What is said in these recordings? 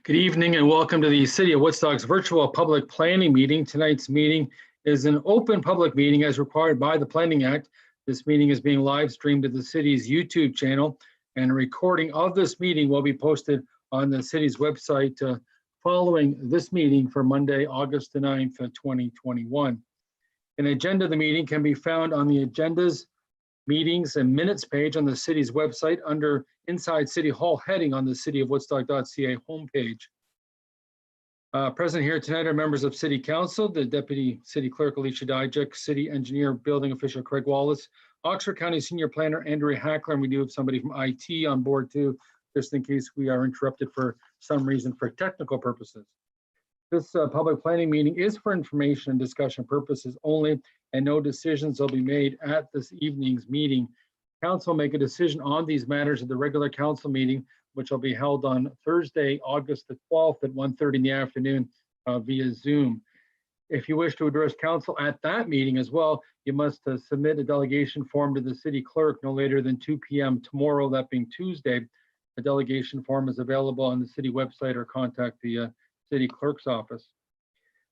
Good evening and welcome to the City of Woodstock's virtual public planning meeting. Tonight's meeting is an open public meeting as required by the Planning Act. This meeting is being live streamed to the city's YouTube channel, and a recording of this meeting will be posted on the city's website following this meeting for Monday, August the 9th, 2021. An agenda of the meeting can be found on the agendas, meetings and minutes page on the city's website under Inside City Hall heading on the cityofwoodstock.ca homepage. Present here tonight are members of City Council, the Deputy City Clerk Alicia Dijak, City Engineer Building Official Craig Wallace, Oxford County Senior Planner Andrea Hackler, and we do have somebody from IT on board too, just in case we are interrupted for some reason for technical purposes. This public planning meeting is for information and discussion purposes only, and no decisions will be made at this evening's meeting. Council will make a decision on these matters at the regular council meeting, which will be held on Thursday, August the 12th at 1:30 in the afternoon via Zoom. If you wish to address council at that meeting as well, you must submit a delegation form to the city clerk no later than 2 p.m. tomorrow, that being Tuesday. The delegation form is available on the city website or contact the city clerk's office.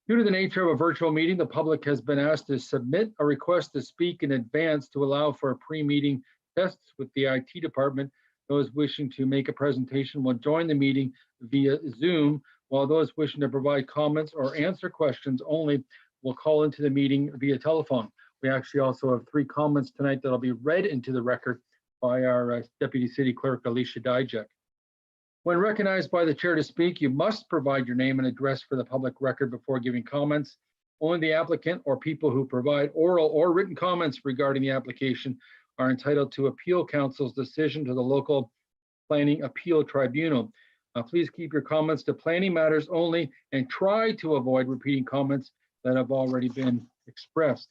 Due to the nature of a virtual meeting, the public has been asked to submit a request to speak in advance to allow for pre-meeting tests with the IT department. Those wishing to make a presentation will join the meeting via Zoom, while those wishing to provide comments or answer questions only will call into the meeting via telephone. We actually also have 3 comments tonight that'll be read into the record by our Deputy City Clerk, Alicia Dijak. When recognized by the chair to speak, you must provide your name and address for the public record before giving comments. Only the applicant or people who provide oral or written comments regarding the application are entitled to appeal council's decision to the local planning appeal tribunal. Please keep your comments to planning matters only and try to avoid repeating comments that have already been expressed.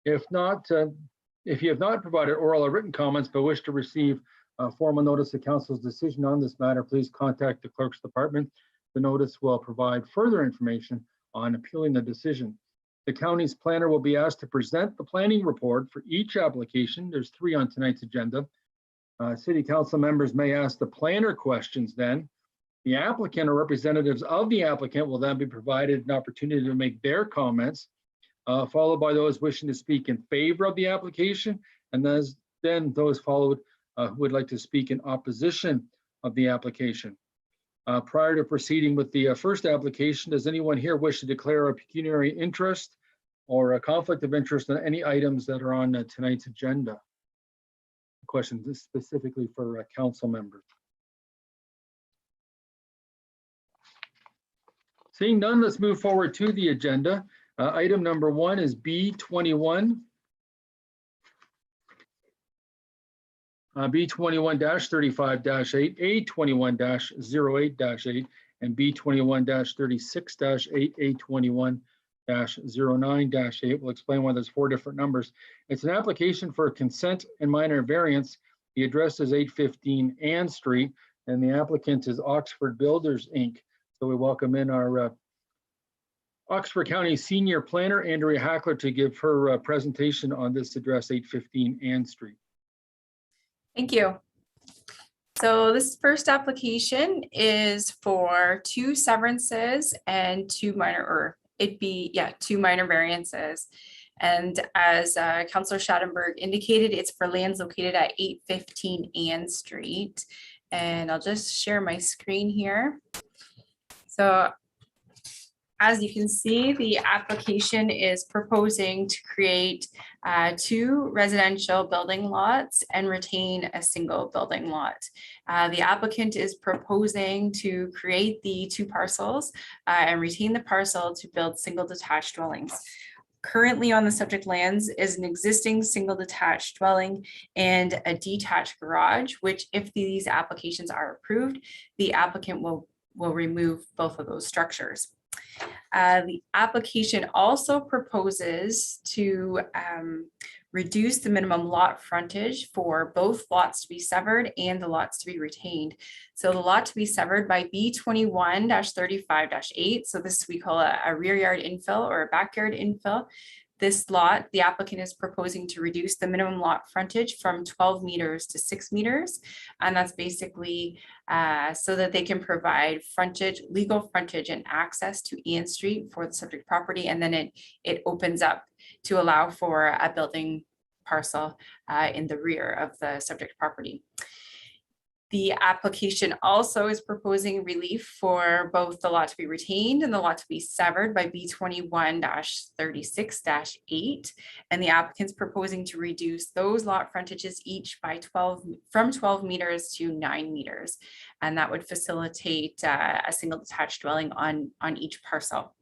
If you have not provided oral or written comments but wish to receive a formal notice of council's decision on this matter, please contact the clerk's department. The notice will provide further information on appealing the decision. The county's planner will be asked to present the planning report for each application. There's 3 on tonight's agenda. City council members may ask the planner questions then. The applicant or representatives of the applicant will then be provided an opportunity to make their comments, followed by those wishing to speak in favor of the application, and then those followed who would like to speak in opposition of the application. Prior to proceeding with the first application, does anyone here wish to declare a pecuniary interest or a conflict of interest on any items that are on tonight's agenda? Question this specifically for council members. Seeing none, let's move forward to the agenda. Item number 1 is B21. B21-35-8, A21-08-8, and B21-36-8, A21-09-8. We'll explain why there's 4 different numbers. It's an application for consent and minor variance. The address is 815 Ann Street, and the applicant is Oxford Builders, Inc. So we welcome in our Oxford County Senior Planner, Andrea Hackler, to give her presentation on this address, 815 Ann Street. Thank you. So this first application is for 2 severances and 2 minor variances. And as Councillor Schattenberg indicated, it's for lands located at 815 Ann Street. And I'll just share my screen here. So as you can see, the application is proposing to create 2 residential building lots and retain a single building lot. The applicant is proposing to create the 2 parcels and retain the parcel to build single detached dwellings. Currently on the subject lands is an existing single detached dwelling and a detached garage, which if these applications are approved, the applicant will remove both of those structures. The application also proposes to reduce the minimum lot frontage for both lots to be severed and the lots to be retained. So the lot to be severed by B21-35-8, so this we call a rear yard infill or a backyard infill, This lot, the applicant is proposing to reduce the minimum lot frontage from 12 meters to 6 meters. And that's basically so that they can provide frontage, legal frontage and access to Ann Street for the subject property. And then it opens up to allow for a building parcel in the rear of the subject property. The application also is proposing relief for both the lot to be retained and the lot to be severed by B21-36-8. And the applicant's proposing to reduce those lot frontages each by from 12 meters to 9 meters. And that would facilitate a single detached dwelling on each parcel.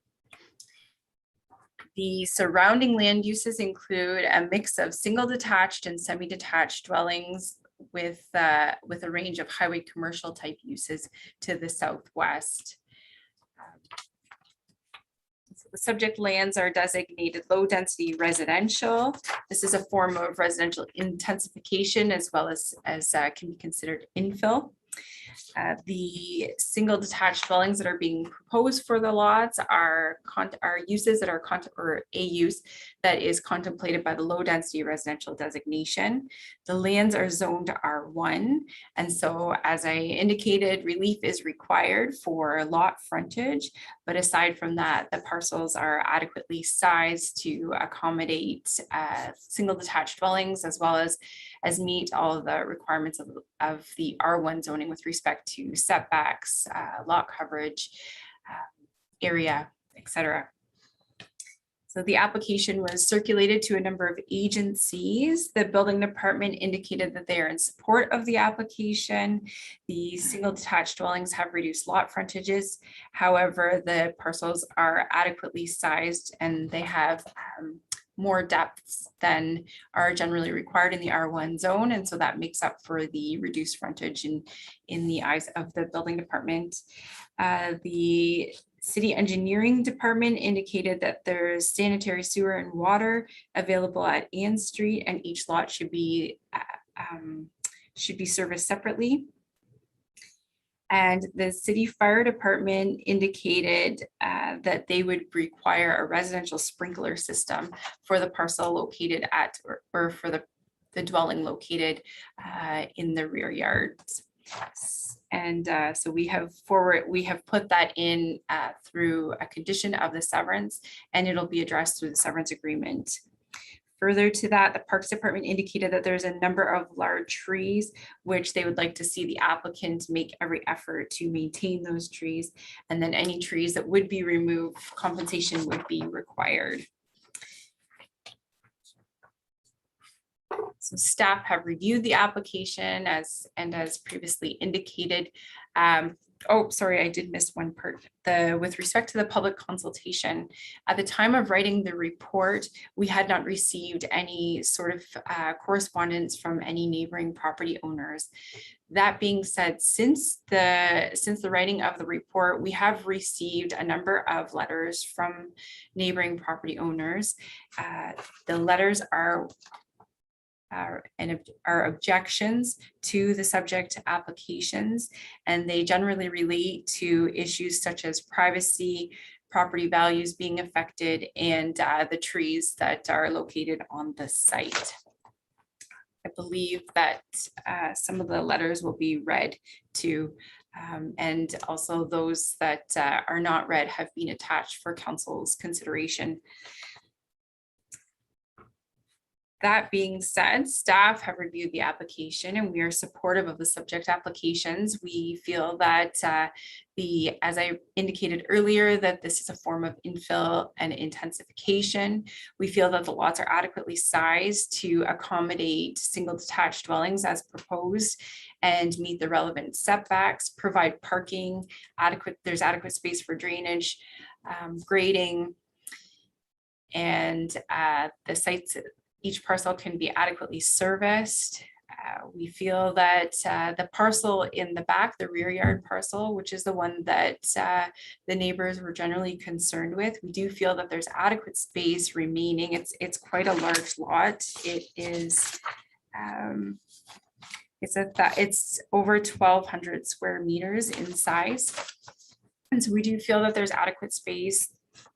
The surrounding land uses include a mix of single detached and semi-detached dwellings with a range of highway commercial type uses to the southwest. So the subject lands are designated low density residential. This is a form of residential intensification as well as can be considered infill. The single detached dwellings that are being proposed for the lots are uses that are or a use that is contemplated by the low density residential designation. The lands are zoned R1. And so as I indicated, relief is required for lot frontage. But aside from that, the parcels are adequately sized to accommodate single detached dwellings as well as meet all of the requirements of the R1 zoning with respect to setbacks, lot coverage, area, etc. So the application was circulated to a number of agencies. The building department indicated that they are in support of the application. The single detached dwellings have reduced lot frontages. However, the parcels are adequately sized and they have more depths than are generally required in the R1 zone. And so that makes up for the reduced frontage in the eyes of the building department. The city engineering department indicated that there's sanitary sewer and water available at Ann Street and each lot should be serviced separately. And the city fire department indicated that they would require a residential sprinkler system for the parcel located at, or for the dwelling located in the rear yards. And so we have put that in through a condition of the severance, and it'll be addressed through the severance agreement. Further to that, the Parks Department indicated that there's a number of large trees, which they would like to see the applicant make every effort to maintain those trees. And then any trees that would be removed, compensation would be required. So staff have reviewed the application as previously indicated. Oh, sorry, I did miss one part. With respect to the public consultation, at the time of writing the report, we had not received any sort of correspondence from any neighboring property owners. That being said, since the writing of the report, we have received a number of letters from neighboring property owners. The letters are objections to the subject applications, and they generally relate to issues such as privacy, property values being affected, and the trees that are located on the site. I believe that some of the letters will be read too, and also those that are not read have been attached for council's consideration. That being said, staff have reviewed the application and we are supportive of the subject applications. We feel that as I indicated earlier, that this is a form of infill and intensification. We feel that the lots are adequately sized to accommodate single detached dwellings as proposed and meet the relevant setbacks, provide parking, there's adequate space for drainage, grading, and the sites, each parcel can be adequately serviced. We feel that the parcel in the back, the rear yard parcel, which is the one that the neighbors were generally concerned with, we do feel that there's adequate space remaining. It's quite a large lot. It is, it's over 1,200 square meters in size. And so we do feel that there's adequate space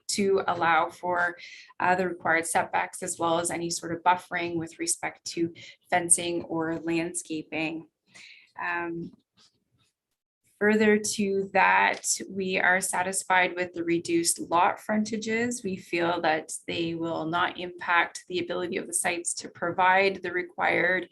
to allow for the required setbacks, as well as any sort of buffering with respect to fencing or landscaping. Further to that, we are satisfied with the reduced lot frontages. We feel that they will not impact the ability of the sites to provide the required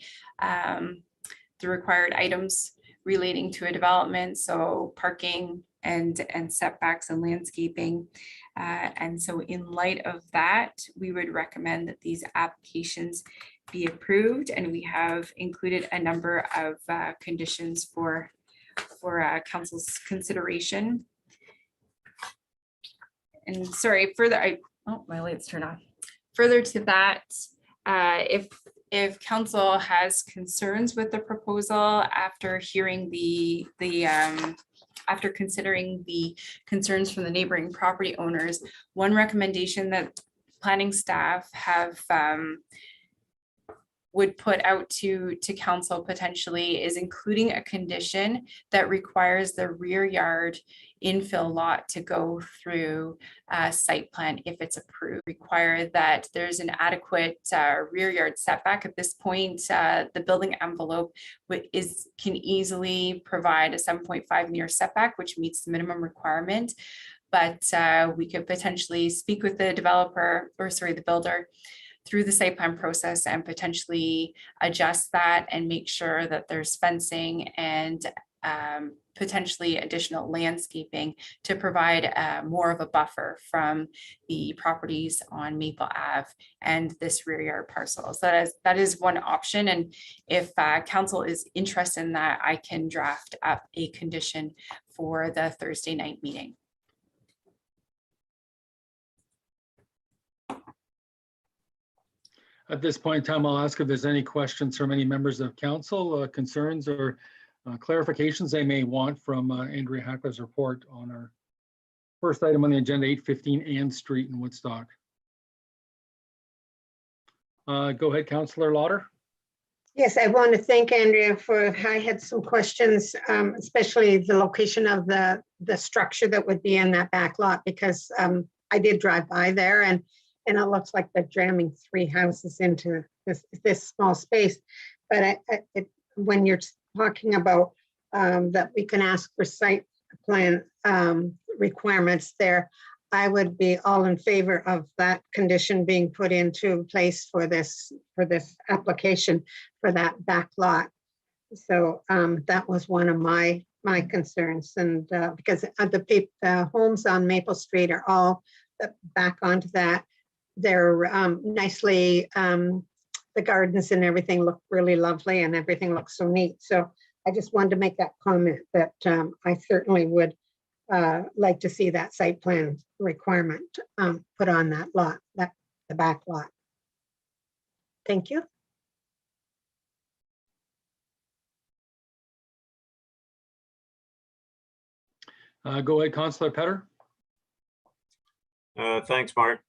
items relating to a development, so parking and setbacks and landscaping. And so in light of that, we would recommend that these applications be approved, and we have included a number of conditions for council's consideration. And sorry, further, my lights turned off. Further to that, if council has concerns with the proposal after hearing after considering the concerns from the neighboring property owners, one recommendation that planning staff have would put out to council potentially is including a condition that requires the rear yard infill lot to go through a site plan if it's approved. Require that there's an adequate rear yard setback. At this point, the building envelope can easily provide a 7.5 meter setback, which meets the minimum requirement. But we could potentially speak with the developer, or sorry, the builder, through the site plan process and potentially adjust that and make sure that there's fencing and potentially additional landscaping to provide more of a buffer from the properties on Maple Ave and this rear yard parcel. So that is one option. And if council is interested in that, I can draft up a condition for the Thursday night meeting. At this point in time, I'll ask if there's any questions from any members of council, concerns or clarifications they may want from Andrea Hackler's report on our first item on the agenda, 815 Ann Street in Woodstock. Go ahead, Councillor Lauder. Yes, I want to thank Andrea I had some questions, especially the location of the structure that would be in that back lot, because I did drive by there and it looks like they're jamming 3 houses into this small space. But when you're talking about that we can ask for site plan requirements there, I would be all in favor of that condition being put into place for this application for that back lot. So that was one of my concerns, and because the homes on Maple Street are all back onto that. They're nicely, the gardens and everything look really lovely and everything looks so neat. So I just wanted to make that comment that I certainly would like to see that site plan requirement put on that lot, the back lot. Thank you. Go ahead, Councillor Petter. Thanks, Mark.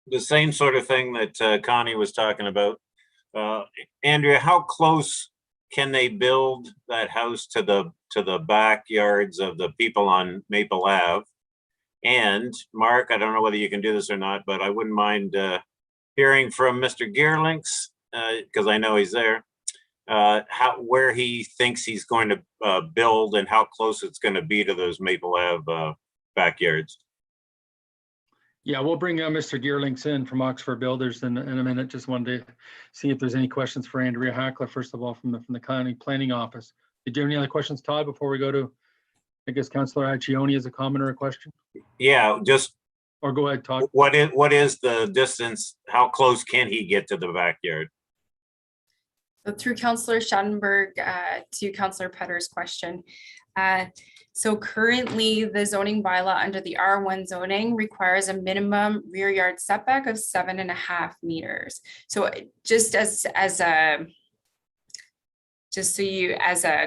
The same sort of thing that Connie was talking about. Andrea, how close can they build that house to the backyards of the people on Maple Ave? And Mark, I don't know whether you can do this or not, but I wouldn't mind hearing from Mr. Geerlinks, because I know he's there, where he thinks he's going to build and how close it's going to be to those Maple Ave backyards. Yeah, we'll bring Mr. Geerlinks in from Oxford Builders in a minute. Just wanted to see if there's any questions for Andrea Hackler, first of all, from the county planning office. Did you have any other questions, Todd, before we go to, I guess, Councillor Accioni as a comment or a question? Yeah, just. Or go ahead, Todd. What is the distance? How close can he get to the backyard? So through Councillor Schattenberg to Councillor Petter's question. So currently the zoning bylaw under the R1 zoning requires a minimum rear yard setback of 7.5 meters. So just as a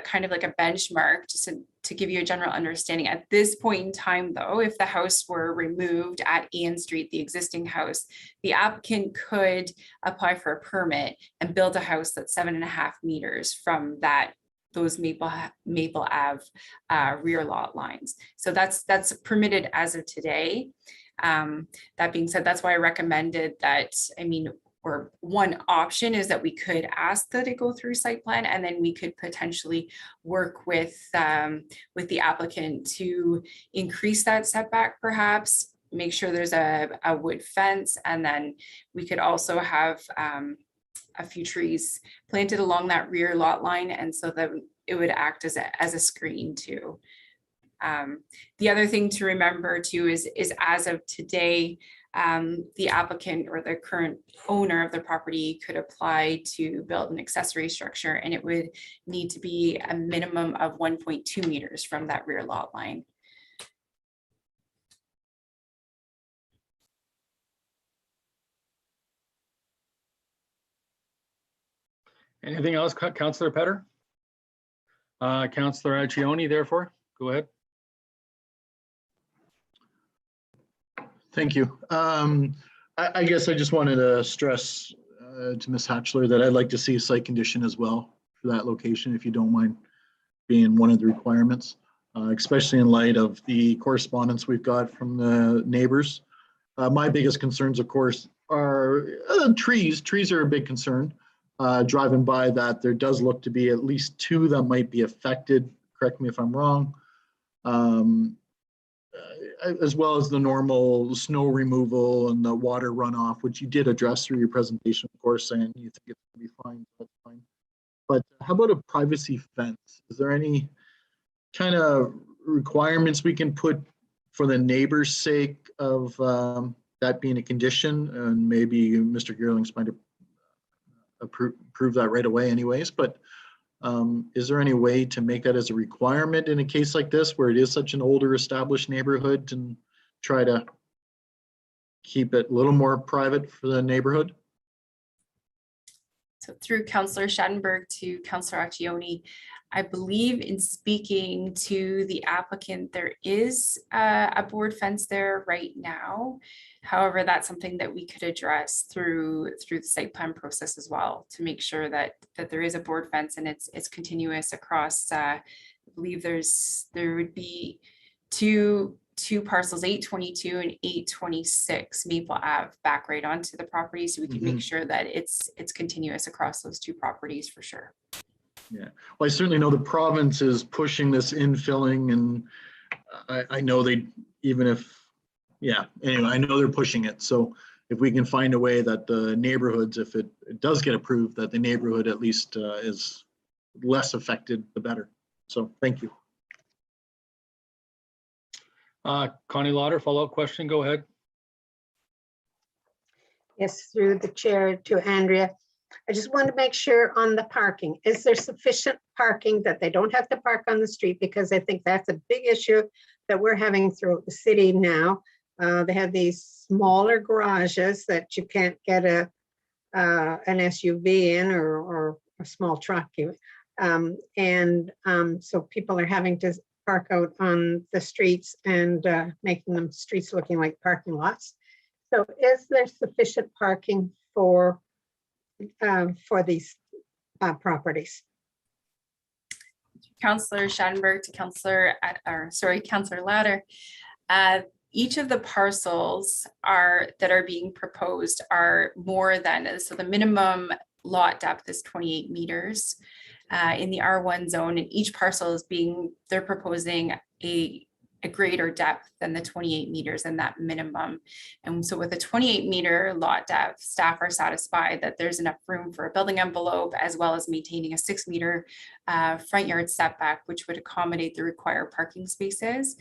kind of like a benchmark, just to give you a general understanding, at this point in time though, if the house were removed at Ann Street, the existing house, the applicant could apply for a permit and build a house that's 7.5 meters from that those Maple Ave rear lot lines. So that's permitted as of today. That being said, that's why I recommended that, I mean, or one option is that we could ask that it go through site plan, and then we could potentially work with the applicant to increase that setback, perhaps make sure there's a wood fence, and then we could also have a few trees planted along that rear lot line, and so that it would act as a screen too. The other thing to remember too is as of today, the applicant or the current owner of the property could apply to build an accessory structure, and it would need to be a minimum of 1.2 meters from that rear lot line. Anything else, Councillor Petter? Councillor Accioni, therefore, go ahead. Thank you. I guess I just wanted to stress to Ms. Hatchler that I'd like to see a site condition as well for that location, if you don't mind being one of the requirements, especially in light of the correspondence we've got from the neighbors. My biggest concerns, of course, are trees. Trees are a big concern. Driving by that, there does look to be at least 2 that might be affected. Correct me if I'm wrong. As well as the normal snow removal and the water runoff, which you did address through your presentation, of course, saying you think it's going to be fine. That's fine. But how about a privacy fence? Is there any kind of requirements we can put for the neighbor's sake of that being a condition? And maybe Mr. Geerlings might approve that right away anyways, but is there any way to make that as a requirement in a case like this where it is such an older established neighborhood and try to keep it a little more private for the neighborhood? So through Councillor Schattenberg to Councillor Accioni, I believe in speaking to the applicant, there is a board fence there right now. However, that's something that we could address through the site plan process as well, to make sure that there is a board fence and it's continuous across. I believe there would be two parcels, 822 and 826 Maple Ave, back right onto the property, so we can make sure that it's continuous across those 2 properties for sure. Yeah, well, I certainly know the province is pushing this infilling, and I know they, even if, yeah, anyway, I know they're pushing it. So if we can find a way that the neighborhoods, if it does get approved, that the neighborhood at least is less affected, the better. So thank you. Connie Lauder, follow-up question, go ahead. Yes, through the chair to Andrea. I just want to make sure on the parking, is there sufficient parking that they don't have to park on the street? Because I think that's a big issue that we're having throughout the city now. They have these smaller garages that you can't get an SUV in or a small truck. So people are having to park out on the streets and making them streets looking like parking lots. So is there sufficient parking for these properties? Councillor Schattenberg to Councillor Lauder. Each of the parcels that are being proposed are more than, so the minimum lot depth is 28 meters in the R1 zone, and each parcel is they're proposing a greater depth than the 28 meters in that minimum. And so with a 28 meter lot depth, staff are satisfied that there's enough room for a building envelope, as well as maintaining a 6 meter front yard setback, which would accommodate the required parking spaces.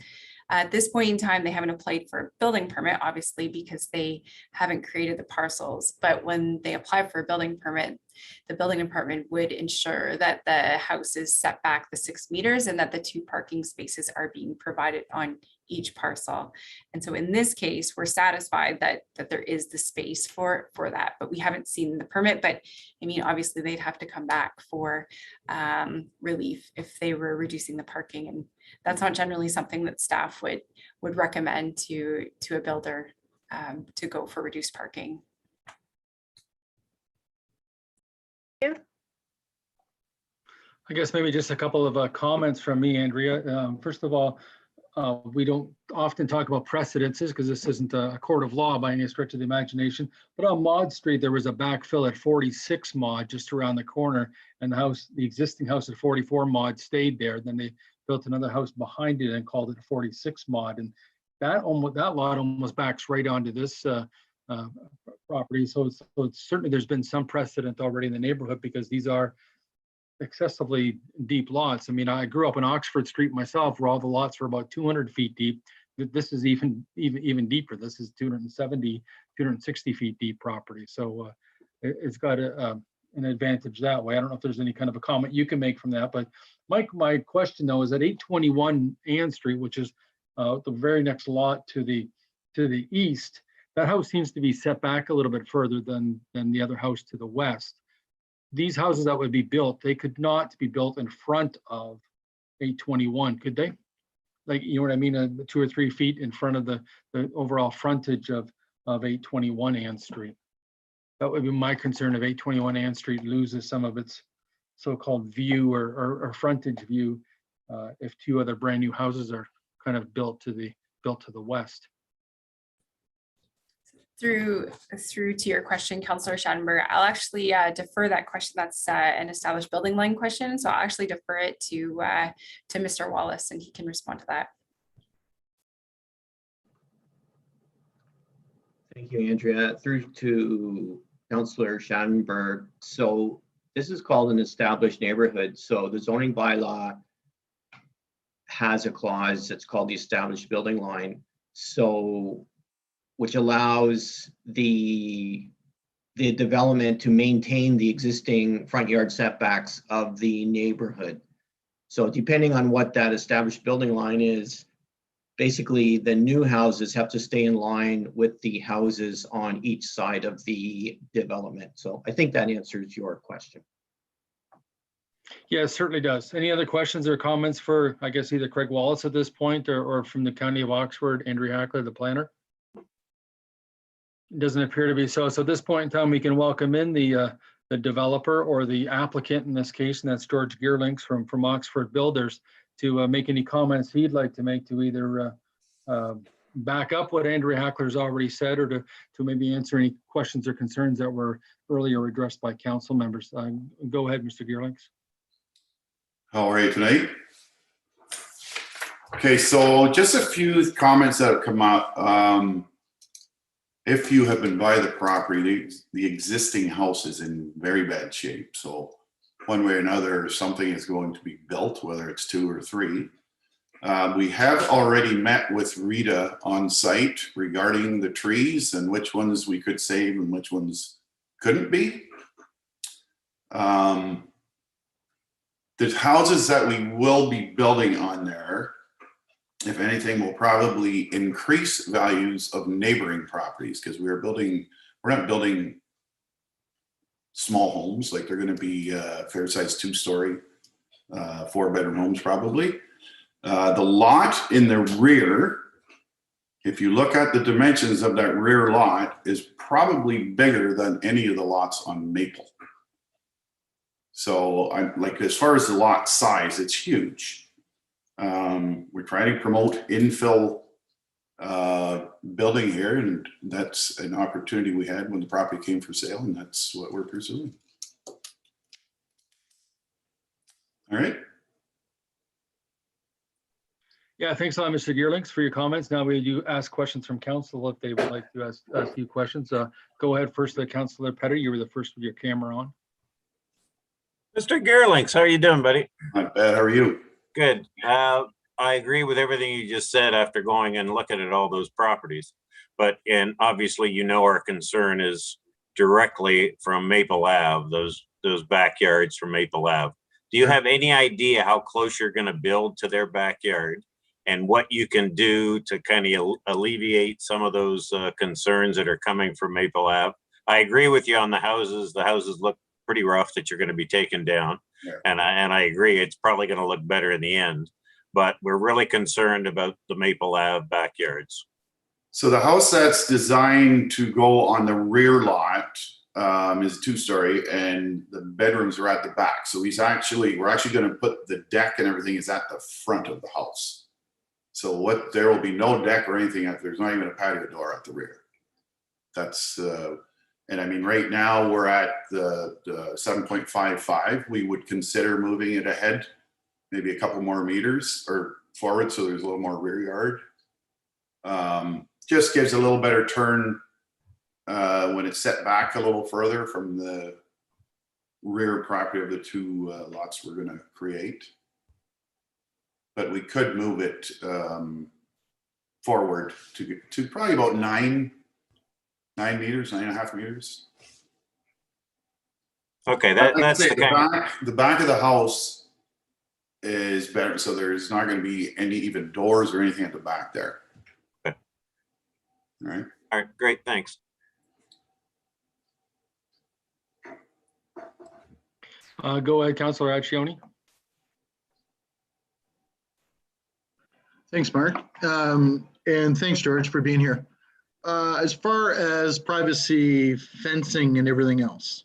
At this point in time, they haven't applied for a building permit, obviously, because they haven't created the parcels. But when they apply for a building permit, the building department would ensure that the house is set back the 6 meters and that the 2 parking spaces are being provided on each parcel. And so in this case, we're satisfied that there is the space for that, but we haven't seen the permit. But I mean, obviously they'd have to come back for relief if they were reducing the parking, and that's not generally something that staff would recommend to a builder to go for reduced parking. I guess maybe just a couple of comments from me, Andrea. First of all, we don't often talk about precedences because this isn't a court of law by any stretch of the imagination. But on Maud Street, there was a backfill at 46 Maud just around the corner, and the existing house at 44 Maud stayed there. Then they built another house behind it and called it 46 Maud, and that lot almost backs right onto this property. So it's certainly there's been some precedent already in the neighborhood because these are excessively deep lots. I mean, I grew up on Oxford Street myself, where all the lots were about 200 feet deep. This is even deeper. This is 270, 260 feet deep property. So it's got an advantage that way. I don't know if there's any kind of a comment you can make from that, but Mike, my question though is at 821 Ann Street, which is the very next lot to the east. That house seems to be set back a little bit further than the other house to the west. These houses that would be built, they could not be built in front of 821, could they? Like, you know what I mean? 2 or 3 feet in front of the overall frontage of 821 Ann Street. That would be my concern if 821 Ann Street loses some of its so-called view or frontage view if 2 other brand new houses are kind of built to the west. Through to your question, Councillor Schadenberg, I'll actually defer that question. That's an established building line question. So I'll actually defer it to Mr. Wallace and he can respond to that. Thank you, Andrea. Through to Councillor Schadenberg. So this is called an established neighborhood. So the zoning bylaw has a clause that's called the established building line. So which allows the development to maintain the existing front yard setbacks of the neighborhood. So depending on what that established building line is, basically the new houses have to stay in line with the houses on each side of the development. So I think that answers your question. Yeah, it certainly does. Any other questions or comments for, I guess, either Craig Wallace at this point or from the County of Oxford, Andrea Hackler, the planner? It doesn't appear to be so. So at this point in time, we can welcome in the developer or the applicant in this case, and that's George Geerlinks from Oxford Builders, to make any comments he'd like to make to either back up what Andrea Hackler's already said or to maybe answer any questions or concerns that were earlier addressed by council members. Go ahead, Mr. Geerlinks. How are you tonight? Okay, so just a few comments that have come up. If you have been by the property, the existing house is in very bad shape. So one way or another, something is going to be built, whether it's 2 or 3. We have already met with Rita on site regarding the trees and which ones we could save and which ones couldn't be. The houses that we will be building on there, if anything, will probably increase values of neighboring properties because we're not building small homes. Like they're going to be fair size 2-story, 4-bedroom homes probably. The lot in the rear, if you look at the dimensions of that rear lot, is probably bigger than any of the lots on Maple. So like as far as the lot size, it's huge. We're trying to promote infill building here, and that's an opportunity we had when the property came for sale, and that's what we're pursuing. All right. Yeah, thanks a lot, Mr. Geerlinks, for your comments. Now we do ask questions from council if they would like to ask you questions. Go ahead first, Councillor Petter. You were the first with your camera on. Mr. Geerlinks, how are you doing, buddy? Not bad. How are you? Good. I agree with everything you just said after going and looking at all those properties. And obviously, you know, our concern is directly from Maple Ave, those backyards from Maple Ave. Do you have any idea how close you're going to build to their backyard and what you can do to kind of alleviate some of those concerns that are coming from Maple Ave? I agree with you on the houses. The houses look pretty rough that you're going to be taken down. Yeah. And I agree, it's probably going to look better in the end, but we're really concerned about the Maple Ave backyards. So the house that's designed to go on the rear lot is a 2-story, and the bedrooms are at the back. So we're actually going to put the deck and everything is at the front of the house. So there will be no deck or anything. There's not even a patio door at the rear. That's, and I mean, right now we're at the 7.55. We would consider moving it ahead, maybe a couple more meters or forward, so there's a little more rear yard. Just gives a little better turn when it's set back a little further from the rear property of the 2 lots we're going to create. But we could move it forward to probably about 9 meters, 9.5 meters. Okay, Like I that's say, the kind. the back of the house is better, so there's not going to be any even doors or anything at the back there. Okay. All right. All right, great, thanks. Go ahead, Councillor Accioni. Thanks, Mark. And thanks, George, for being here. As far as privacy fencing and everything else,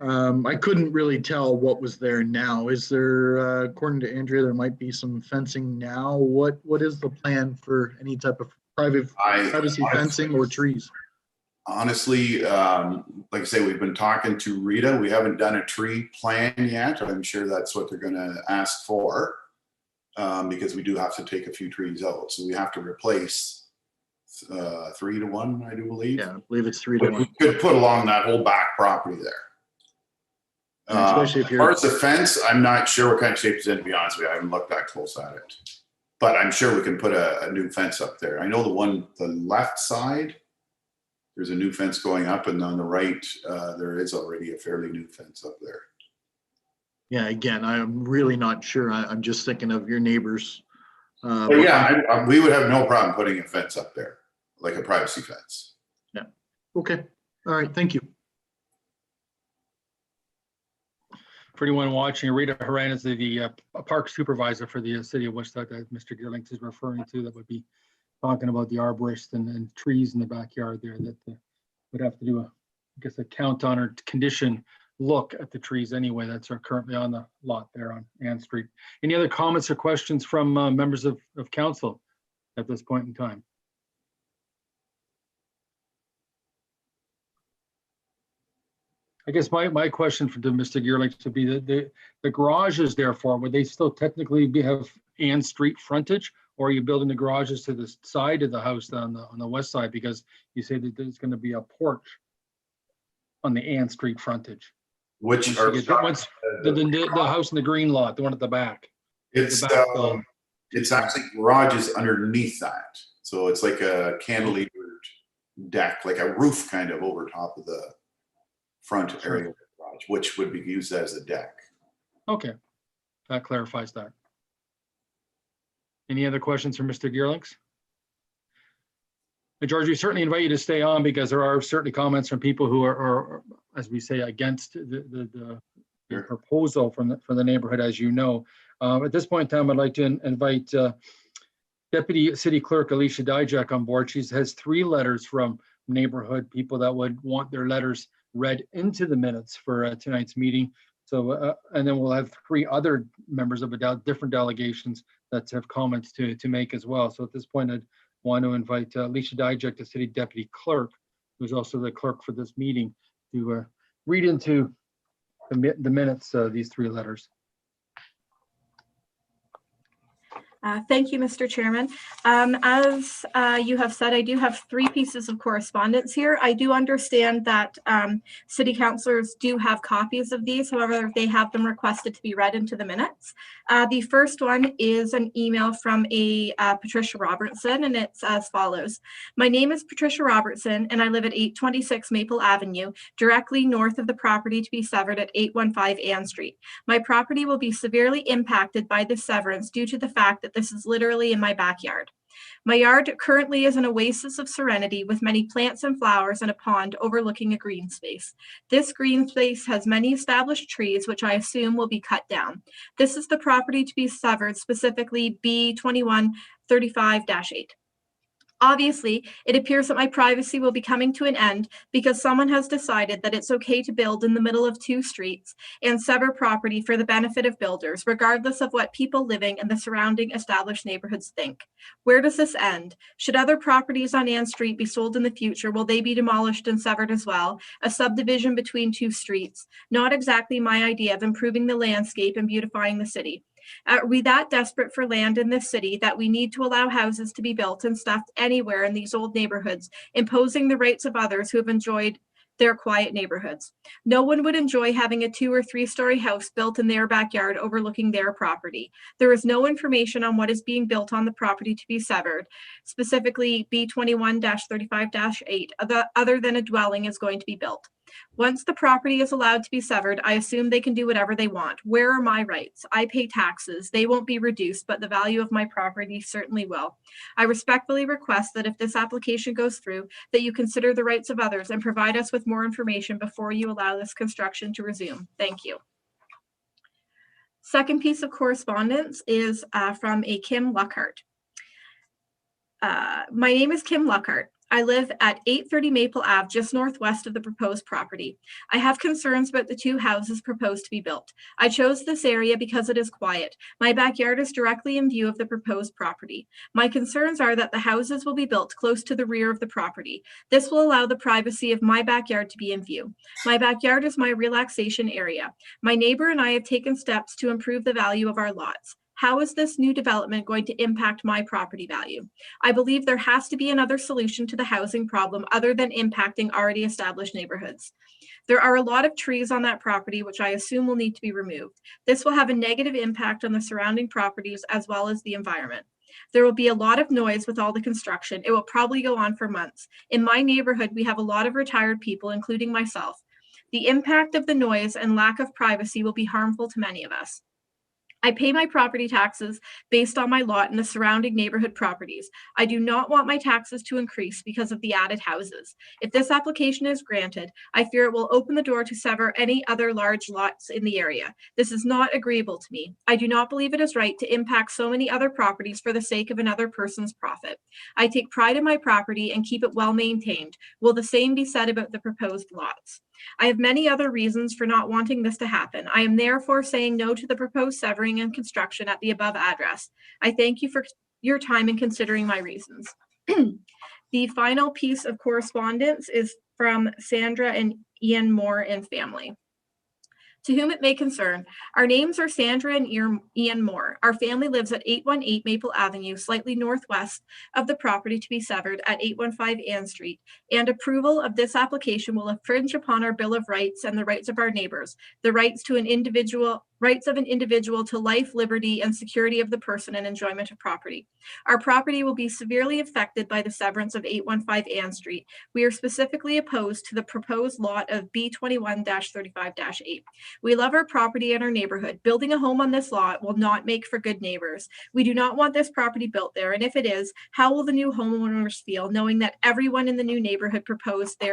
I couldn't really tell what was there now. Is there, according to Andrea, there might be some fencing now? What is the plan for any type of privacy fencing or trees? Honestly, like I say, we've been talking to Rita. We haven't done a tree plan yet. I'm sure that's what they're going to ask for, because we do have to take a few trees out. So we have to replace 3 to 1, I do believe. Yeah, I believe it's 3 to 1. We could put along that whole back property there. Especially if as you're- far as the fence, I'm not sure what kind of shape it's in, to be honest with you. I haven't looked that close at it. But I'm sure we can put a new fence up there. I know the left side, there's a new fence going up, and on the right, there is already a fairly new fence up there. Yeah, again, I'm really not sure. I'm just thinking of your neighbors. But yeah, we would have no problem putting a fence up there, like a privacy fence. Yeah. Okay. All right. Thank you. For anyone watching, Rita Horan is the park supervisor for the city of Woodstock that Mr. Geerling is referring to, that would be talking about the arborist and trees in the backyard there that would have to do I guess a count on or condition look at the trees anyway that's are currently on the lot there on Ann Street. Any other comments or questions from members of council at this point in time? I guess my question to Mr. Geerling would be the garages therefore, would they still technically have Ann Street frontage, or are you building the garages to the side of the house on the west side? Because you say that there's going to be a porch on the Ann Street frontage. Which Once you get the house in the green lot, the one at the back. It's The back building. it's actually garages underneath that. So it's like a cantilevered deck, like a roof kind of over top of the front area of the garage, which would be used as a deck. Okay, that clarifies that. Any other questions from Mr. Geerlings? George, we certainly invite you to stay on because there are certainly comments from people who are as we say, against the proposal from the neighborhood, as you know. At this point in time, I'd like to invite Deputy City Clerk Alicia Dijak on board. She has 3 letters from neighborhood people that would want their letters read into the minutes for tonight's meeting. So, and then we'll have 3 other members of different delegations that have comments to make as well. So at this point, I'd want to invite Alicia Dijak, the City Deputy Clerk, who's also the clerk for this meeting, to read into the minutes these 3 letters. Thank you, Mr. Chairman. As you have said, I do have 3 pieces of correspondence here. I do understand that city councilors do have copies of these. However, they have them requested to be read into the minutes. The first one is an email from a Patricia Robertson, and it's as follows. My name is Patricia Robertson, and I live at 826 Maple Avenue, directly north of the property to be severed at 815 Ann Street. My property will be severely impacted by this severance due to the fact that this is literally in my backyard. My yard currently is an oasis of serenity with many plants and flowers and a pond overlooking a green space. This green space has many established trees, which I assume will be cut down. This is the property to be severed, specifically B2135-8. Obviously, it appears that my privacy will be coming to an end because someone has decided that it's okay to build in the middle of two streets and sever property for the benefit of builders, regardless of what people living in the surrounding established neighborhoods think. Where does this end? Should other properties on Ann Street be sold in the future? Will they be demolished and severed as well? A subdivision between two streets. Not exactly my idea of improving the landscape and beautifying the city. Are we that desperate for land in this city that we need to allow houses to be built and stuffed anywhere in these old neighborhoods, imposing the rights of others who have enjoyed their quiet neighborhoods? No one would enjoy having a 2 or 3 story house built in their backyard overlooking their property. There is no information on what is being built on the property to be severed, specifically B21-35-8, other than a dwelling is going to be built. Once the property is allowed to be severed, I assume they can do whatever they want. Where are my rights? I pay taxes. They won't be reduced, but the value of my property certainly will. I respectfully request that if this application goes through, that you consider the rights of others and provide us with more information before you allow this construction to resume. Thank you. Second piece of correspondence is from a Kim Luckhart. My name is Kim Luckhart. I live at 830 Maple Ave, just northwest of the proposed property. I have concerns about the 2 houses proposed to be built. I chose this area because it is quiet. My backyard is directly in view of the proposed property. My concerns are that the houses will be built close to the rear of the property. This will allow the privacy of my backyard to be in view. My backyard is my relaxation area. My neighbor and I have taken steps to improve the value of our lots. How is this new development going to impact my property value? I believe there has to be another solution to the housing problem other than impacting already established neighborhoods. There are a lot of trees on that property, which I assume will need to be removed. This will have a negative impact on the surrounding properties as well as the environment. There will be a lot of noise with all the construction. It will probably go on for months. In my neighborhood, we have a lot of retired people, including myself. The impact of the noise and lack of privacy will be harmful to many of us. I pay my property taxes based on my lot and the surrounding neighborhood properties. I do not want my taxes to increase because of the added houses. If this application is granted, I fear it will open the door to sever any other large lots in the area. This is not agreeable to me. I do not believe it is right to impact so many other properties for the sake of another person's profit. I take pride in my property and keep it well maintained. Will the same be said about the proposed lots? I have many other reasons for not wanting this to happen. I am therefore saying no to the proposed severing and construction at the above address. I thank you for your time in considering my reasons. The final piece of correspondence is from Sandra and Ian Moore and family. To whom it may concern, our names are Sandra and Ian Moore. Our family lives at 818 Maple Avenue, slightly northwest of the property to be severed at 815 Ann Street, and approval of this application will infringe upon our Bill of Rights and the rights of our neighbors, the rights of an individual to life, liberty, and security of the person and enjoyment of property. Our property will be severely affected by the severance of 815 Ann Street. We are specifically opposed to the proposed lot of B21-35-8. We love our property and our neighborhood. Building a home on this lot will not make for good neighbors. We do not want this property built there, and if it is, how will the new homeowners feel knowing that everyone in the new neighborhood protested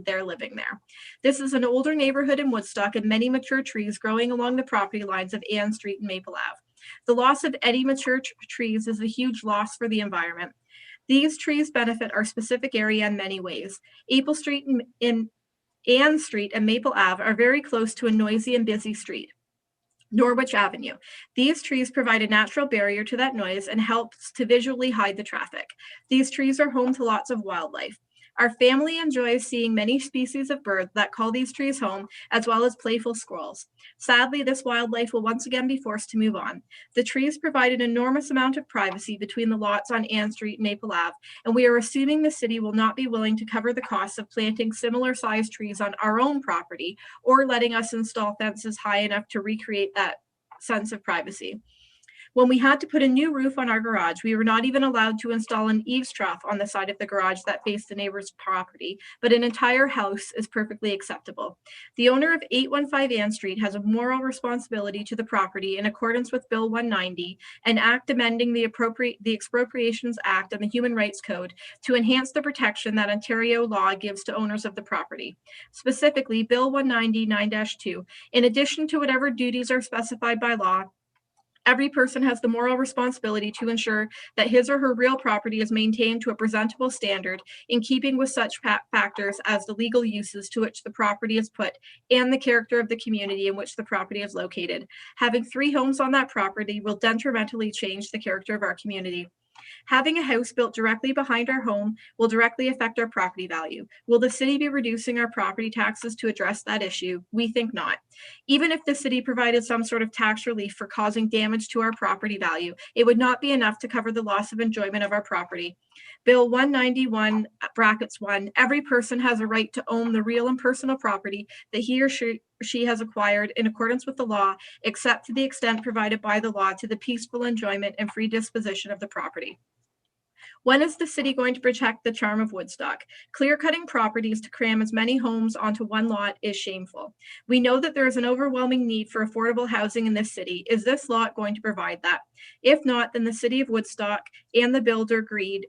their living there? This is an older neighborhood in Woodstock, and many mature trees growing along the property lines of Ann Street and Maple Ave. The loss of any mature trees is a huge loss for the environment. These trees benefit our specific area in many ways. Apple Street in Ann Street and Maple Ave are very close to a noisy and busy street, Norwich Avenue. These trees provide a natural barrier to that noise and helps to visually hide the traffic. These trees are home to lots of wildlife. Our family enjoys seeing many species of birds that call these trees home, as well as playful squirrels. Sadly, this wildlife will once again be forced to move on. The trees provide an enormous amount of privacy between the lots on Ann Street and Maple Ave, and we are assuming the city will not be willing to cover the costs of planting similar sized trees on our own property or letting us install fences high enough to recreate that sense of privacy. When we had to put a new roof on our garage, we were not even allowed to install an eaves trough on the side of the garage that faced the neighbor's property, but an entire house is perfectly acceptable. The owner of 815 Ann Street has a moral responsibility to the property in accordance with Bill 190, an act amending the Expropriations Act and the Human Rights Code to enhance the protection that Ontario law gives to owners of the property. Specifically, Bill 190 9-2, in addition to whatever duties are specified by law, Every person has the moral responsibility to ensure that his or her real property is maintained to a presentable standard in keeping with such factors as the legal uses to which the property is put and the character of the community in which the property is located. Having 3 homes on that property will detrimentally change the character of our community. Having a house built directly behind our home will directly affect our property value. Will the city be reducing our property taxes to address that issue? We think not. Even if the city provided some sort of tax relief for causing damage to our property value, it would not be enough to cover the loss of enjoyment of our property. Bill 191 brackets 1, every person has a right to own the real and personal property that he or she has acquired in accordance with the law, except to the extent provided by the law to the peaceful enjoyment and free disposition of the property. When is the city going to protect the charm of Woodstock? Clear-cutting properties to cram as many homes onto one lot is shameful. We know that there is an overwhelming need for affordable housing in this city. Is this lot going to provide that? If not, then the city of Woodstock and the builder agreed.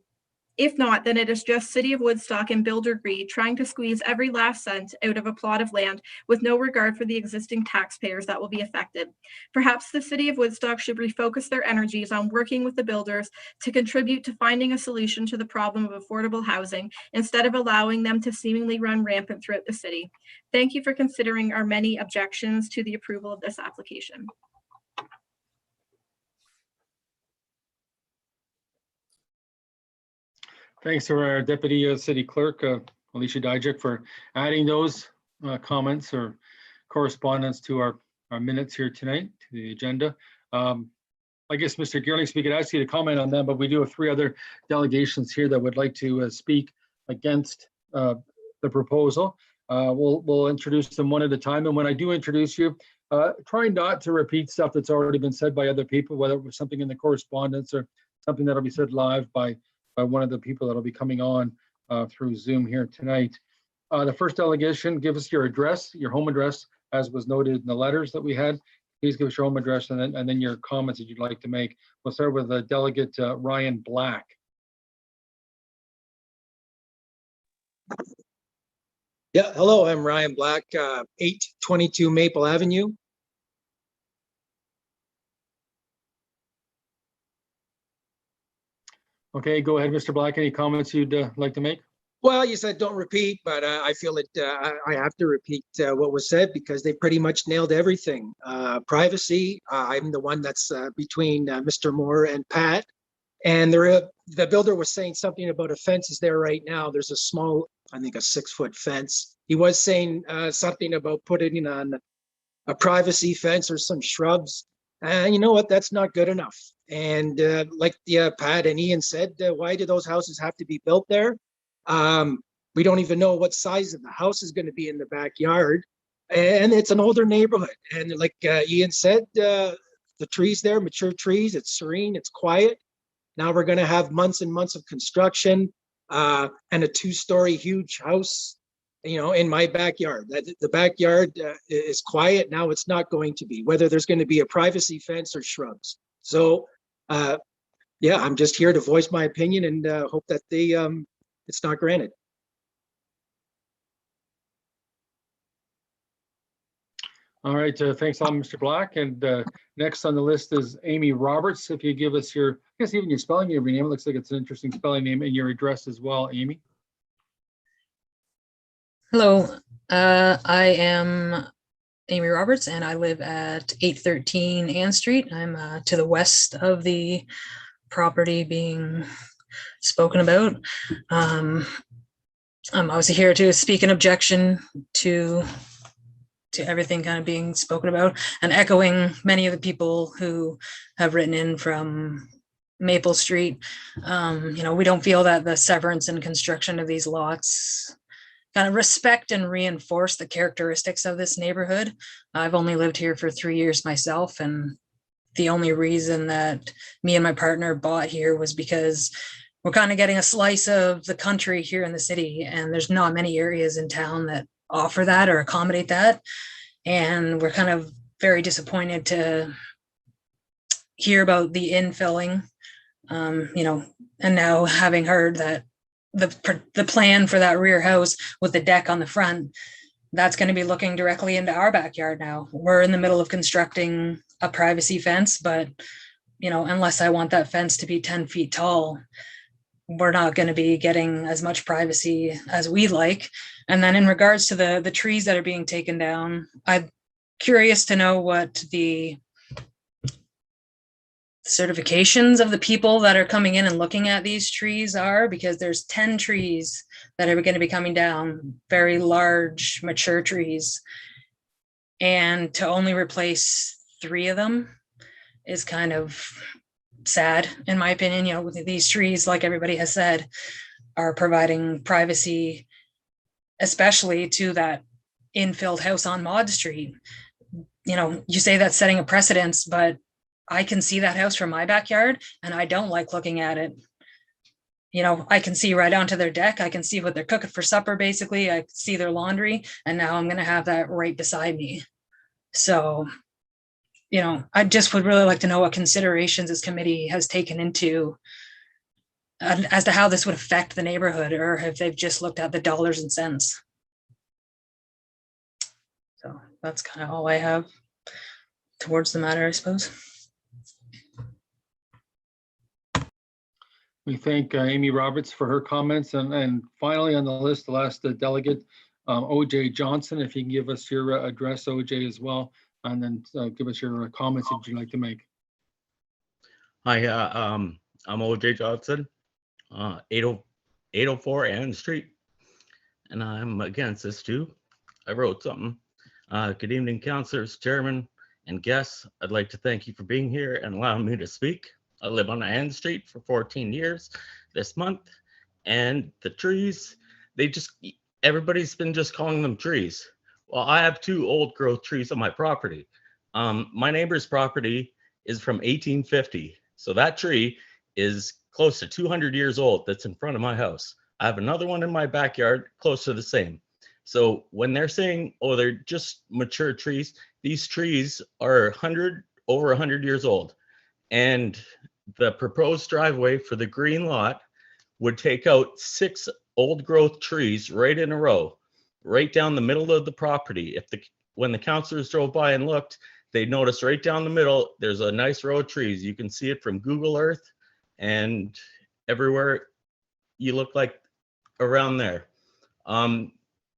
If not, then it is just City of Woodstock and builder greed trying to squeeze every last cent out of a plot of land with no regard for the existing taxpayers that will be affected. Perhaps the City of Woodstock should refocus their energies on working with the builders to contribute to finding a solution to the problem of affordable housing instead of allowing them to seemingly run rampant throughout the city. Thank you for considering our many objections to the approval of this application. Thanks to our Deputy City Clerk, Alicia Dijak, for adding those comments or correspondence to our minutes here tonight, to the agenda. I guess, Mr. Geerlings, we could ask you to comment on them, but we do have 3 other delegations here that would like to speak against the proposal. We'll introduce them one at a time. And when I do introduce you, try not to repeat stuff that's already been said by other people, whether it was something in the correspondence or something that'll be said live by one of the people that'll be coming on through Zoom here tonight. The first delegation, give us your address, your home address, as was noted in the letters that we had. Please give us your home address and then your comments that you'd like to make. We'll start with Delegate Ryan Black. Yeah, hello, I'm Ryan Black, 822 Maple Avenue. Okay, go ahead, Mr. Black. Any comments you'd like to make? Well, you said don't repeat, but I feel that I have to repeat what was said because they pretty much nailed everything. Privacy, I'm the one that's between Mr. Moore and Pat. And the builder was saying something about a fence is there right now. There's a small, I think a 6-foot fence. He was saying something about putting on a privacy fence or some shrubs. And you know what, that's not good enough. And like Pat and Ian said, why do those houses have to be built there? We don't even know what size of the house is going to be in the backyard. And it's an older neighborhood. And like Ian said, the trees there, mature trees, it's serene, it's quiet. Now we're going to have months and months of construction and a 2-story huge house, you know, in my backyard. The backyard is quiet. Now it's not going to be, whether there's going to be a privacy fence or shrubs. So, yeah, I'm just here to voice my opinion and hope that it's not granted. All right, thanks, Mr. Black. And next on the list is Amy Roberts. If you give us your, I guess even your spelling of your name, it looks like it's an interesting spelling name, and your address as well, Amy. Hello, I am Amy Roberts and I live at 813 Ann Street. I'm to the west of the property being spoken about. I'm obviously here to speak an objection to everything kind of being spoken about and echoing many of the people who have written in from Maple Street. You know, we don't feel that the severance and construction of these lots kind of respect and reinforce the characteristics of this neighborhood. I've only lived here for 3 years myself, and the only reason that me and my partner bought here was because we're kind of getting a slice of the country here in the city, and there's not many areas in town that offer that or accommodate that. And we're kind of very disappointed to hear about the infilling, you know, and now having heard that the plan for that rear house with the deck on the front, that's going to be looking directly into our backyard now. We're in the middle of constructing a privacy fence, but unless I want that fence to be 10 feet tall, we're not going to be getting as much privacy as we like. And then in regards to the trees that are being taken down, I'm curious to know what the certifications of the people that are coming in and looking at these trees are, because there's 10 trees that are going to be coming down, very large, mature trees. And to only replace 3 of them is kind of sad, in my opinion. These trees, like everybody has said, are providing privacy, especially to that infilled house on Maud Street. You say that's setting a precedence, but I can see that house from my backyard and I don't like looking at it. I can see right onto their deck. I can see what they're cooking for supper, basically. I see their laundry, and now I'm going to have that right beside me. So, I just would really like to know what considerations this committee has taken into as to how this would affect the neighborhood, or if they've just looked at the dollars and cents. So that's kind of all I have towards the matter, I suppose. We thank Amy Roberts for her comments. And finally on the list, the last delegate, OJ Johnson, if you can give us your address, OJ, as well, and then give us your comments that you'd like to make. Hi, I'm OJ Johnson, 804 Ann Street, and I'm against this too. I wrote something. Good evening, councilors, chairman, and guests. I'd like to thank you for being here and allowing me to speak. I live on Ann Street for 14 years this month, and the trees, everybody's been just calling them trees. Well, I have 2 old growth trees on my property. My neighbor's property is from 1850. So that tree is close to 200 years old that's in front of my house. I have another one in my backyard close to the same. So when they're saying, oh, they're just mature trees, these trees are over 100 years old. And the proposed driveway for the green lot would take out 6 old growth trees right in a row, right down the middle of the property. When the councilors drove by and looked, they noticed right down the middle, there's a nice row of trees. You can see it from Google Earth and everywhere you look like around there.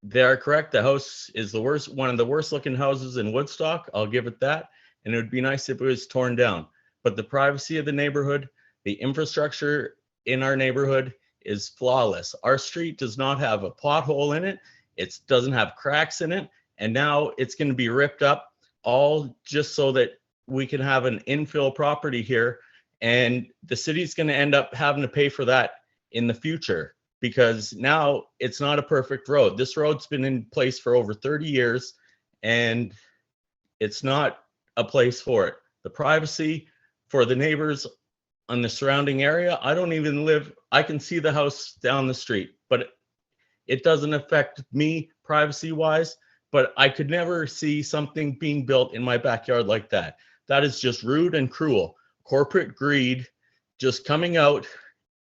They are correct. The house is one of the worst looking houses in Woodstock. I'll give it that. And it would be nice if it was torn down. But the privacy of the neighborhood, the infrastructure in our neighborhood is flawless. Our street does not have a pothole in it. It doesn't have cracks in it. And now it's going to be ripped up all just so that we can have an infill property here. And the city's going to end up having to pay for that in the future, because now it's not a perfect road. This road's been in place for over 30 years and it's not a place for it. The privacy for the neighbors on the surrounding area, I can see the house down the street, but it doesn't affect me privacy wise, but I could never see something being built in my backyard like that. That is just rude and cruel. Corporate greed just coming out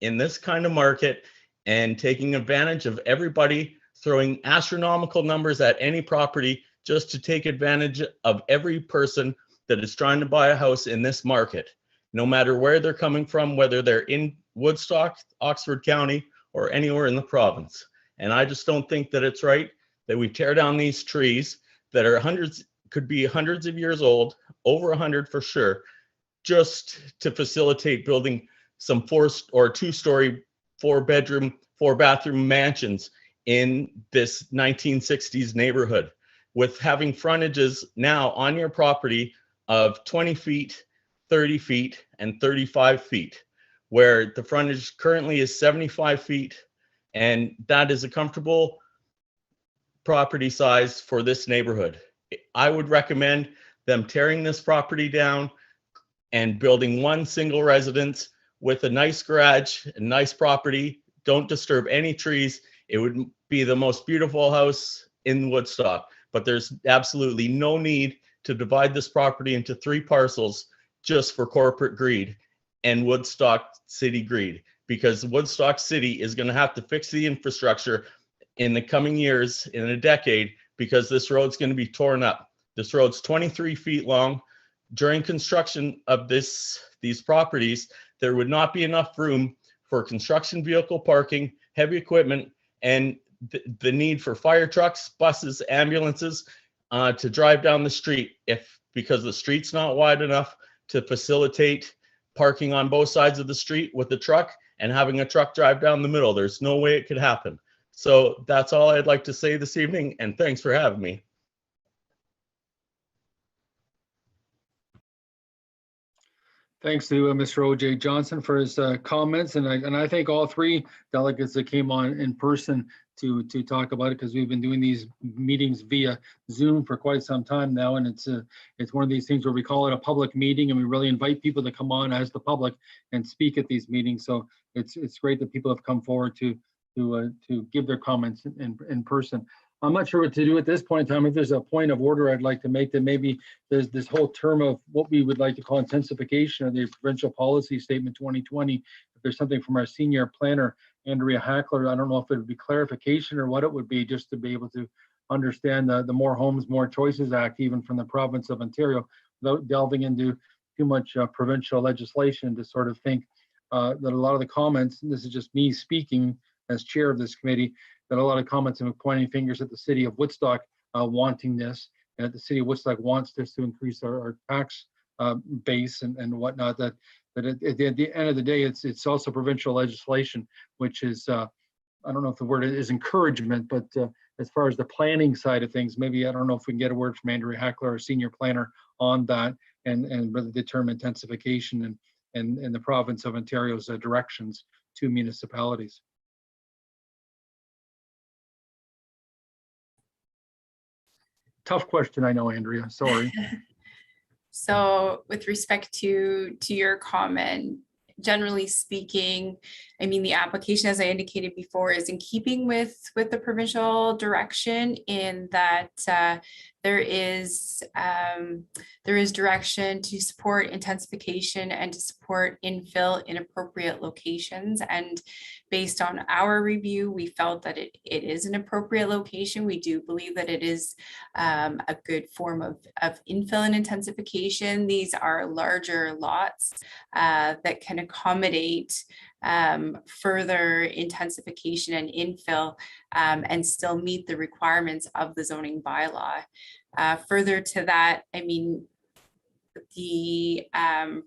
in this kind of market and taking advantage of everybody, throwing astronomical numbers at any property just to take advantage of every person that is trying to buy a house in this market, no matter where they're coming from, whether they're in Woodstock, Oxford County, or anywhere in the province. And I just don't think that it's right that we tear down these trees that are could be hundreds of years old, over 100 for sure, just to facilitate building some 2-story, 4-bedroom, 4-bathroom mansions in this 1960s neighborhood, with having frontages now on your property of 20 feet, 30 feet, and 35 feet, where the frontage currently is 75 feet. And that is a comfortable property size for this neighborhood. I would recommend them tearing this property down and building one single residence with a nice garage, a nice property. Don't disturb any trees. It would be the most beautiful house in Woodstock, but there's absolutely no need to divide this property into 3 parcels just for corporate greed and Woodstock City greed, because Woodstock City is going to have to fix the infrastructure in the coming years, in a decade, because this road's going to be torn up. This road's 23 feet long, during construction of these properties, there would not be enough room for construction vehicle parking, heavy equipment, and the need for fire trucks, buses, ambulances to drive down the street because the street's not wide enough to facilitate parking on both sides of the street with the truck and having a truck drive down the middle. There's no way it could happen. So that's all I'd like to say this evening, and thanks for having me. Thanks to Mr. OJ Johnson for his comments, and I thank all three delegates that came on in person to talk about it, because we've been doing these meetings via Zoom for quite some time now, and it's one of these things where we call it a public meeting, and we really invite people to come on as the public and speak at these meetings. So it's great that people have come forward to give their comments in person. I'm not sure what to do at this point in time. If there's a point of order I'd like to make, that maybe there's this whole term of what we would like to call intensification of the provincial policy statement 2020. If there's something from our senior planner, Andrea Hackler, I don't know if it would be clarification or what it would be, just to be able to understand the More Homes, More Choices Act, even from the province of Ontario, without delving into too much provincial legislation, to sort of think that a lot of the comments, and this is just me speaking as chair of this committee, that a lot of comments are pointing fingers at the city of Woodstock wanting this, and that the city of Woodstock wants this to increase our tax base and whatnot. That at the end of the day, it's also provincial legislation, which is I don't know if the word is encouragement, but as far as the planning side of things, maybe I don't know if we can get a word from Andrea Hackler, our senior planner, on that, and really the term intensification and the province of Ontario's directions to municipalities. Tough question, I know, Andrea, sorry. So with respect to your comment, generally speaking, I mean, the application, as I indicated before, is in keeping with the provincial direction, in that there is direction to support intensification and to support infill in appropriate locations. And based on our review, we felt that it is an appropriate location. We do believe that it is a good form of infill and intensification. These are larger lots that can accommodate further intensification and infill and still meet the requirements of the zoning bylaw. Further to that, I mean, the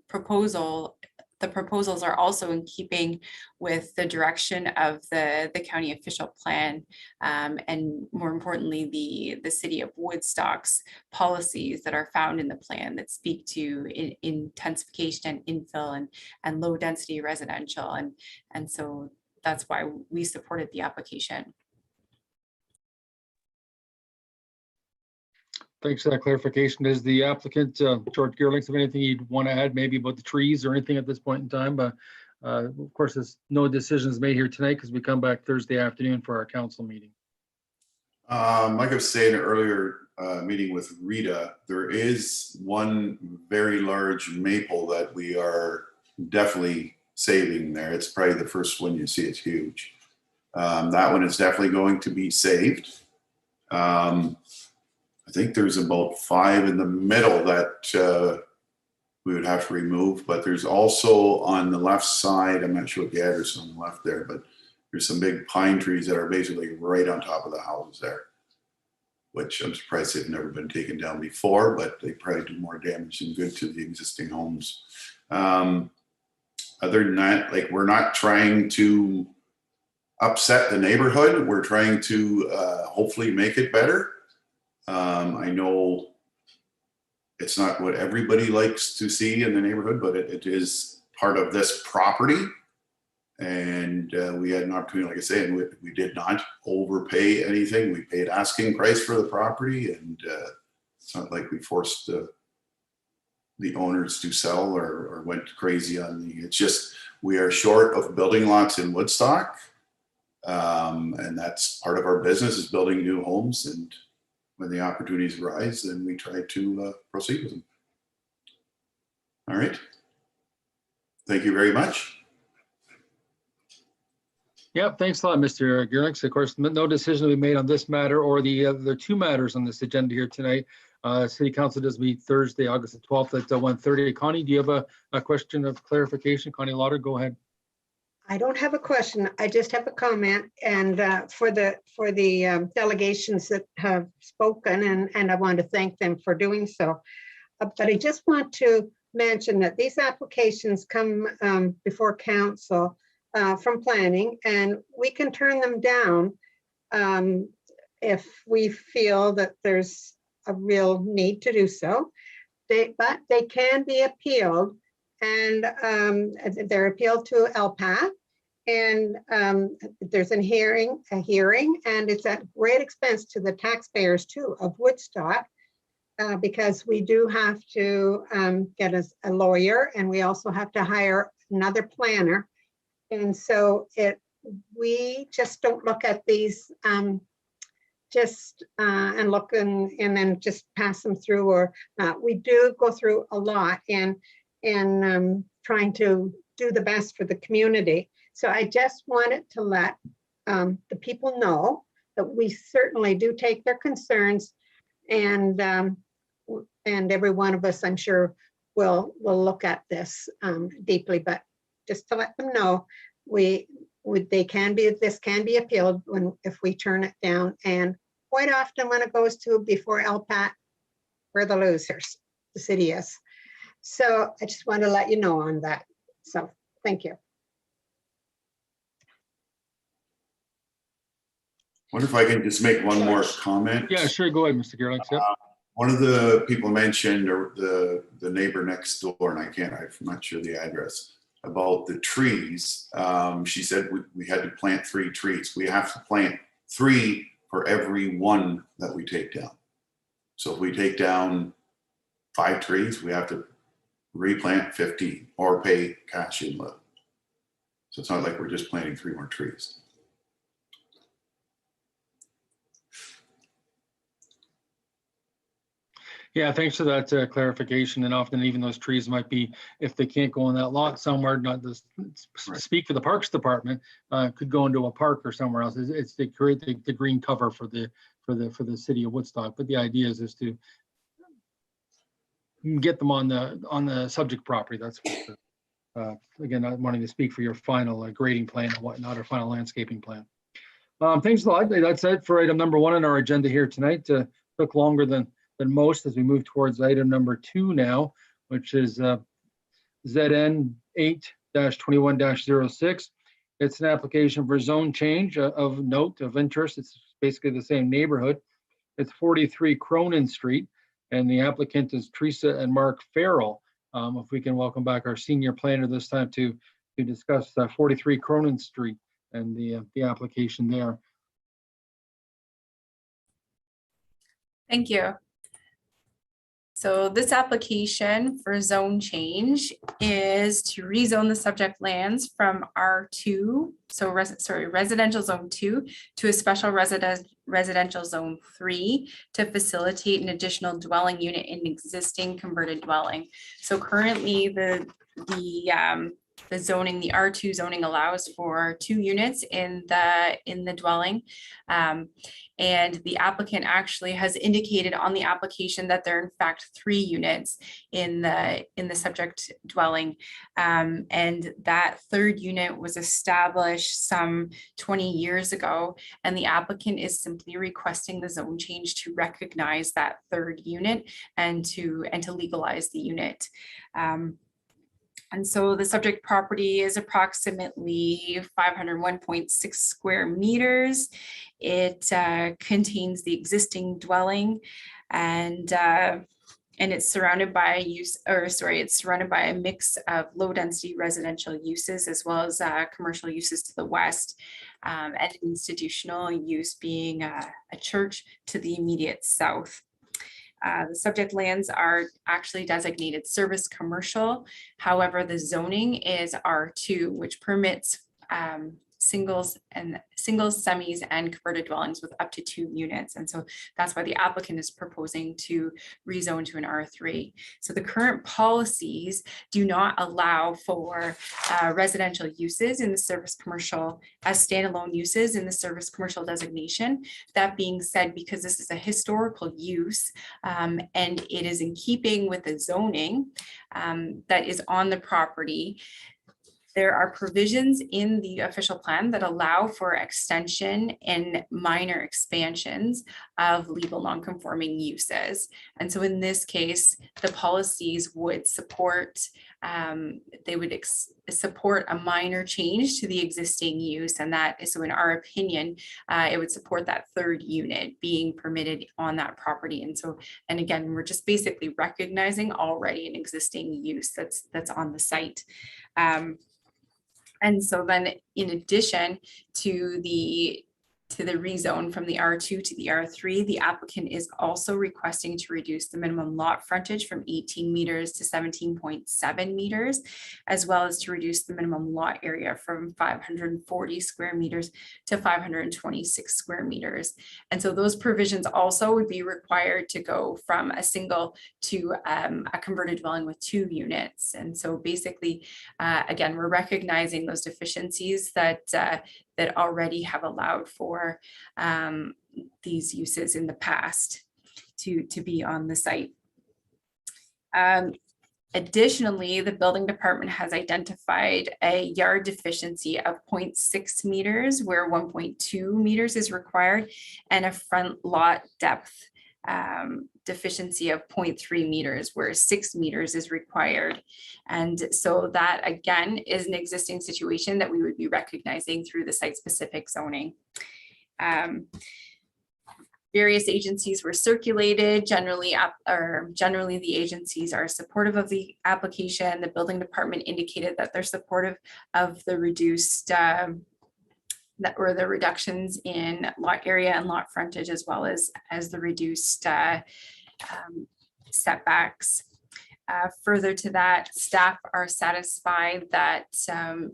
proposals are also in keeping with the direction of the county official plan, and more importantly, the city of Woodstock's policies that are found in the plan that speak to intensification and infill and low density residential. And so that's why we supported the application. Thanks for that clarification. Is the applicant, George Geerlings, have anything you'd want to add, maybe about the trees or anything at this point in time? But of course, there's no decisions made here tonight, because we come back Thursday afternoon for our council meeting. Like I was saying earlier, meeting with Rita, there is one very large maple that we are definitely saving there. It's probably the first one you see. It's huge. That one is definitely going to be saved. I think there's about 5 in the middle that we would have to remove, but there's also on the left side, I'm not sure what the address is on the left there, but there's some big pine trees that are basically right on top of the houses there, which I'm surprised they've never been taken down before, but they probably do more damage than good to the existing homes. Other than that, like, we're not trying to upset the neighborhood. We're trying to hopefully make it better. I know it's not what everybody likes to see in the neighborhood, but it is part of this property. And we had an opportunity, like I say, and we did not overpay anything. We paid asking price for the property, and it's not like we forced the owners to sell or went crazy on it's just, we are short of building lots in Woodstock. And that's part of our business, is building new homes. And when the opportunities arise, then we try to proceed with them. All right. Thank you very much. Yep, thanks a lot, Mr. Geerlings. Of course, no decision will be made on this matter or the other two matters on this agenda here tonight. City Council does meet Thursday, August the 12th at 1:30. Connie, do you have a question of clarification? Connie Lauder, go ahead. I don't have a question. I just have a comment. And for the delegations that have spoken, and I want to thank them for doing so. But I just want to mention that these applications come before council from planning, and we can turn them down if we feel that there's a real need to do so. But they can be appealed, and they're appealed to LPAT. And there's a hearing, and it's at great expense to the taxpayers too of Woodstock, because we do have to get a lawyer, and we also have to hire another planner. And so we just don't look at these and look and then just pass them through, or we do go through a lot and trying to do the best for the community. So I just wanted to let the people know that we certainly do take their concerns, and every one of us, I'm sure, will look at this deeply. But just to let them know, this can be appealed if we turn it down. And quite often when it goes to before LPAT, we're the losers, the city is. So I just want to let you know on that. So thank you. Wonder if I can just make one more comment? Yeah, sure. Go ahead, Mr. Geerlings. Yep. One of the people mentioned, or the neighbor next door, and I'm not sure the address, about the trees. She said we had to plant 3 trees. We have to plant 3 for every 1 that we take down. So if we take down 5 trees, we have to replant 15 or pay cash in lieu. So it's not like we're just planting 3 more trees. Yeah, thanks for that clarification. And often even those trees might be, if they can't go on that lot somewhere, not to speak for the Parks Department, could go into a park or somewhere else. It's to create the green cover for the city of Woodstock. But the idea is to get them on the subject property. That's what, again, not wanting to speak for your final grading plan and whatnot, or final landscaping plan. Thanks a lot. That's it for item number 1 on our agenda here tonight. Took longer than most as we move towards item number 2 now, which is ZN 8-21-06. It's an application for zone change of note of interest. It's basically the same neighborhood. It's 43 Cronin Street, and the applicant is Teresa and Mark Farrell. If we can welcome back our senior planner this time to discuss 43 Cronin Street and the application there. Thank you. So this application for zone change is to rezone the subject lands from R2, so residential zone 2, to a special residential zone 3 to facilitate an additional dwelling unit in existing converted dwelling. So currently the zoning, the R2 zoning allows for 2 units in the dwelling. And the applicant actually has indicated on the application that there are in fact 3 units in the subject dwelling. And that 3rd unit was established some 20 years ago, and the applicant is simply requesting the zone change to recognize that 3rd unit and to legalize the unit. And so the subject property is approximately 501.6 square meters. It contains the existing dwelling, and it's surrounded by it's surrounded by a mix of low density residential uses as well as commercial uses to the west, and institutional use being a church to the immediate south. The subject lands are actually designated service commercial. However, the zoning is R2, which permits singles, semis, and converted dwellings with up to 2 units. And so that's why the applicant is proposing to rezone to an R3. So the current policies do not allow for residential uses in the service commercial as standalone uses in the service commercial designation. That being said, because this is a historical use and it is in keeping with the zoning that is on the property, there are provisions in the official plan that allow for extension and minor expansions of legal non-conforming uses. And so in this case, the policies would support, support a minor change to the existing use. And that is, so in our opinion, it would support that 3rd unit being permitted on that property. And so, and again, we're just basically recognizing already an existing use that's on the site. And so then in addition to the rezone from the R2 to the R3, the applicant is also requesting to reduce the minimum lot frontage from 18 meters to 17.7 meters, as well as to reduce the minimum lot area from 540 square meters to 526 square meters. And so those provisions also would be required to go from a single to a converted dwelling with 2 units. And so basically, again, we're recognizing those deficiencies that that already have allowed for these uses in the past to be on the site. Additionally, the building department has identified a yard deficiency of 0.6 meters where 1.2 meters is required, and a front lot depth deficiency of 0.3 meters where 6 meters is required. And so that again is an existing situation that we would be recognizing through the site-specific zoning. Various agencies were circulated. Generally the agencies are supportive of the application. The building department indicated that they're supportive of the reduced or the reductions in lot area and lot frontage, as well as the reduced setbacks. Further to that, staff are satisfied that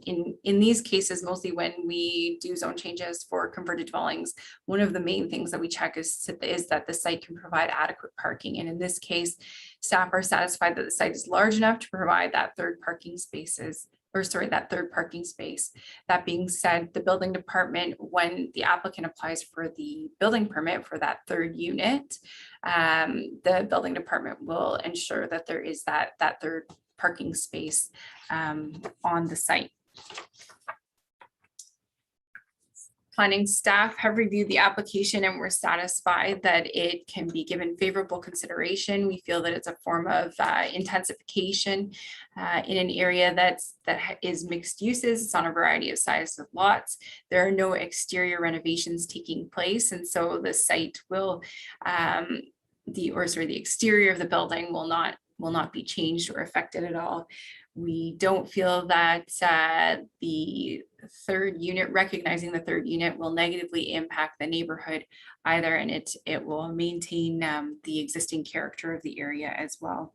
in these cases, mostly when we do zone changes for converted dwellings, one of the main things that we check is that the site can provide adequate parking. And in this case, staff are satisfied that the site is large enough to provide that third parking space. That being said, the building department, when the applicant applies for the building permit for that 3rd unit, the building department will ensure that there is that 3rd parking space on the site. Planning staff have reviewed the application and we're satisfied that it can be given favorable consideration. We feel that it's a form of intensification in an area that is mixed uses. It's on a variety of sizes of lots. There are no exterior renovations taking place, and so the site will, the exterior of the building will not be changed or affected at all. We don't feel that the 3rd unit, recognizing the 3rd unit, will negatively impact the neighborhood either, and it will maintain the existing character of the area as well.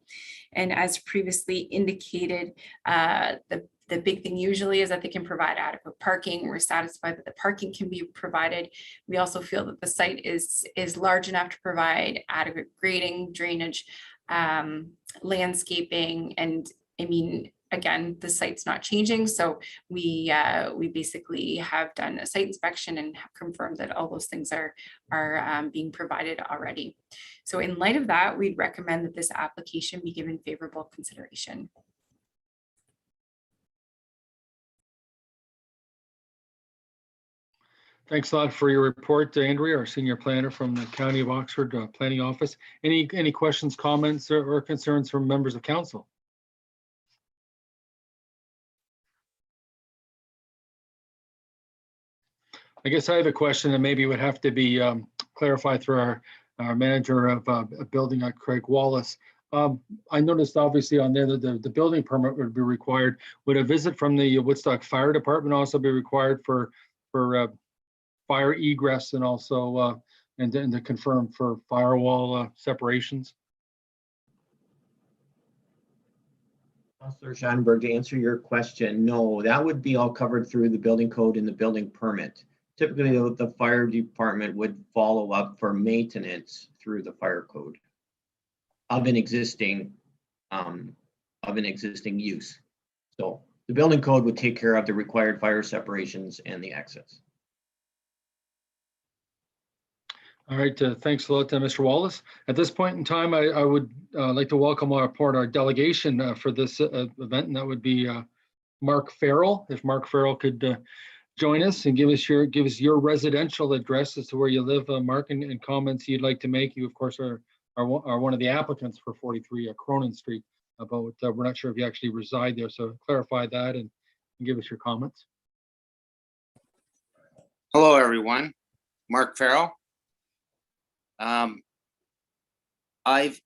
And as previously indicated, the big thing usually is that they can provide adequate parking. We're satisfied that the parking can be provided. We also feel that the site is large enough to provide adequate grading, drainage, landscaping, and I mean, again, the site's not changing, so we basically have done a site inspection and have confirmed that all those things are being provided already. So in light of that, we'd recommend that this application be given favorable consideration. Thanks a lot for your report, Andrea, our senior planner from the County of Oxford Planning Office. Any questions, comments, or concerns from members of council? I guess I have a question that maybe would have to be clarified through our manager of building, Craig Wallace. I noticed obviously on there that the building permit would be required. Would a visit from the Woodstock Fire Department also be required for fire egress and also and to confirm for firewall separations? Councillor Schattenberg, to answer your question, no, that would be all covered through the building code and the building permit. Typically, the fire department would follow up for maintenance through the fire code of an existing use. So the building code would take care of the required fire separations and the exits. All right, thanks a lot, Mr. Wallace. At this point in time, I would like to welcome our delegation for this event, and that would be Mark Farrell. If Mark Farrell could join us and give us your residential address as to where you live, Mark, and comments you'd like to make. You, of course, are one of the applicants for 43 Cronin Street, but we're not sure if you actually reside there. So clarify that and give us your comments. Hello, everyone. Mark Farrell. I've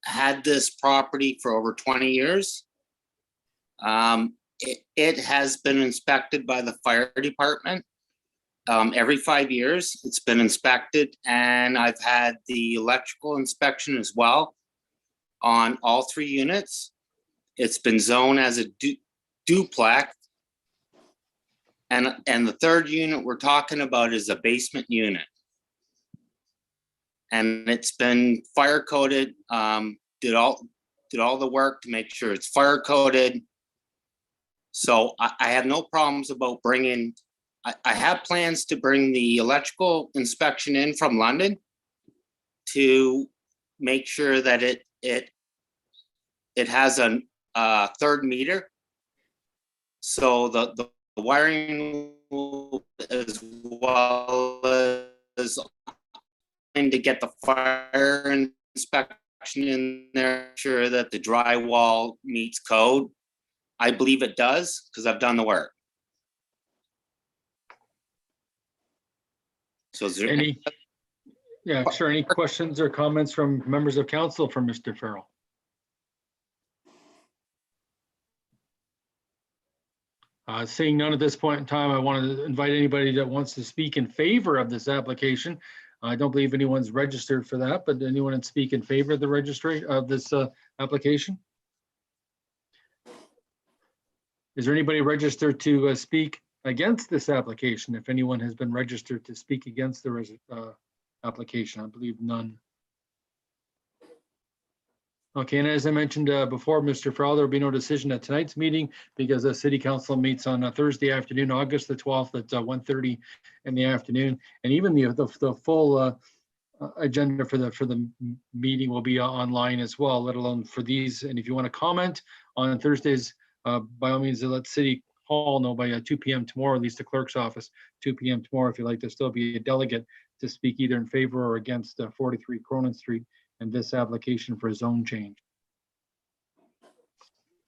had this property for over 20 years. It has been inspected by the fire department. Every 5 years, it's been inspected, and I've had the electrical inspection as well on all 3 units. It's been zoned as a duplex. And the 3rd unit we're talking about is a basement unit. And it's been fire coded, did all the work to make sure it's fire coded. So I have no problems about bringing, I have plans to bring the electrical inspection in from London to make sure that it has a 3rd meter. So the wiring as well as to get the fire inspection in there, sure that the drywall meets code. I believe it does because I've done the work. So is there Any questions or comments from members of council for Mr. Farrell? Seeing none at this point in time, I want to invite anybody that wants to speak in favor of this application. I don't believe anyone's registered for that, but anyone that speak in favor of the registry of this application? Is there anybody registered to speak against this application? If anyone has been registered to speak against the application, I believe none. Okay, and as I mentioned before, Mr. Farrell, there will be no decision at tonight's meeting because the City Council meets on Thursday afternoon, August the 12th at 1:30 in the afternoon. And even the full agenda for the meeting will be online as well, let alone for these. And if you want to comment on Thursdays, by all means, let City Hall know by 2 p.m. tomorrow, at least the clerk's office, 2 p.m. tomorrow, if you'd like to still be a delegate to speak either in favor or against 43 Cronin Street and this application for a zone change.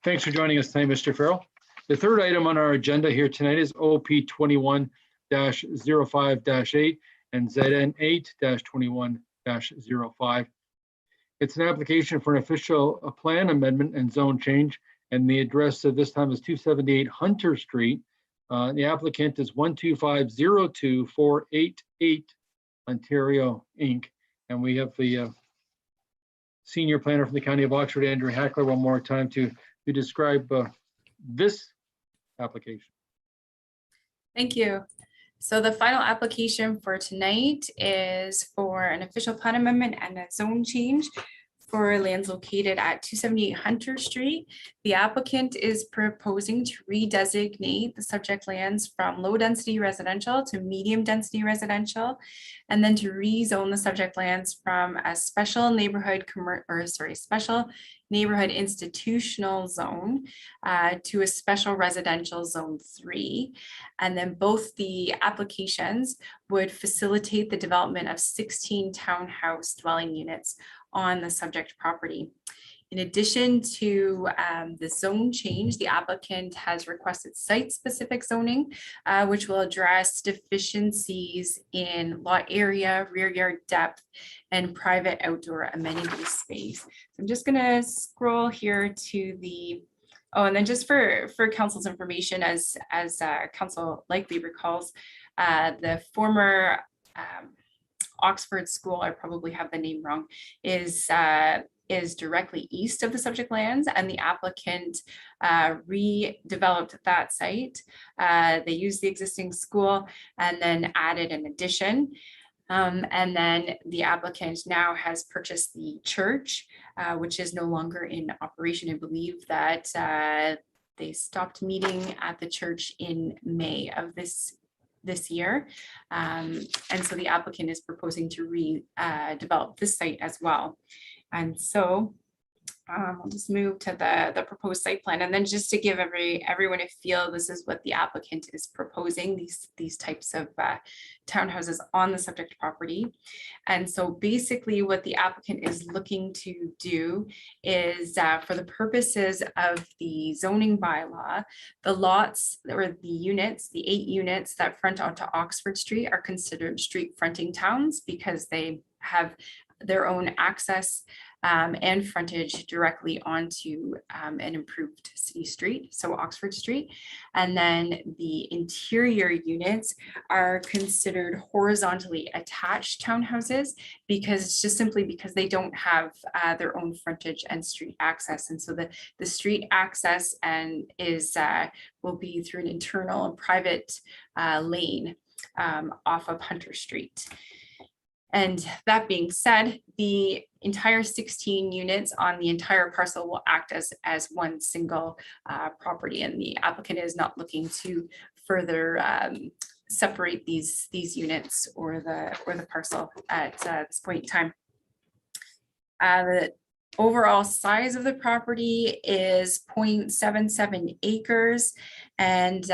Thanks for joining us tonight, Mr. Farrell. The 3rd item on our agenda here tonight is OP 21-05-8 and ZN 8-21-05. It's an application for an official plan amendment and zone change, and the address of this time is 278 Hunter Street. The applicant is 12502-488 Ontario, Inc. And we have the senior planner from the County of Oxford, Andrew Hackler, one more time to describe this application. Thank you. So the final application for tonight is for an official plan amendment and a zone change for lands located at 278 Hunter Street. The applicant is proposing to redesignate the subject lands from low density residential to medium density residential, and then to rezone the subject lands from a special neighborhood special neighborhood institutional zone to a special residential zone 3. And then both the applications would facilitate the development of 16 townhouse dwelling units on the subject property. In addition to the zone change, the applicant has requested site-specific zoning, which will address deficiencies in lot area, rear yard depth, and private outdoor amenity space. So I'm just going to scroll here to the, and then just for council's information, as council likely recalls, the former Oxford School, I probably have the name wrong, is is directly east of the subject lands, and the applicant redeveloped that site. They used the existing school and then added an addition. And then the applicant now has purchased the church, which is no longer in operation. I believe that they stopped meeting at the church in May of this year. And so the applicant is proposing to redevelop this site as well. And so I'll just move to the proposed site plan, and then just to give everyone a feel, this is what the applicant is proposing, these types of townhouses on the subject property. And so basically what the applicant is looking to do is for the purposes of the zoning bylaw, the lots or the units, the 8 units that front onto Oxford Street are considered street fronting towns because they have their own access and frontage directly onto an improved city street, so Oxford Street. And then the interior units are considered horizontally attached townhouses because just simply because they don't have their own frontage and street access. And so the street access and will be through an internal and private lane off of Hunter Street. And that being said, the entire 16 units on the entire parcel will act as one single property, and the applicant is not looking to further separate these units or the parcel at this point in time. The overall size of the property is 0.77 acres, and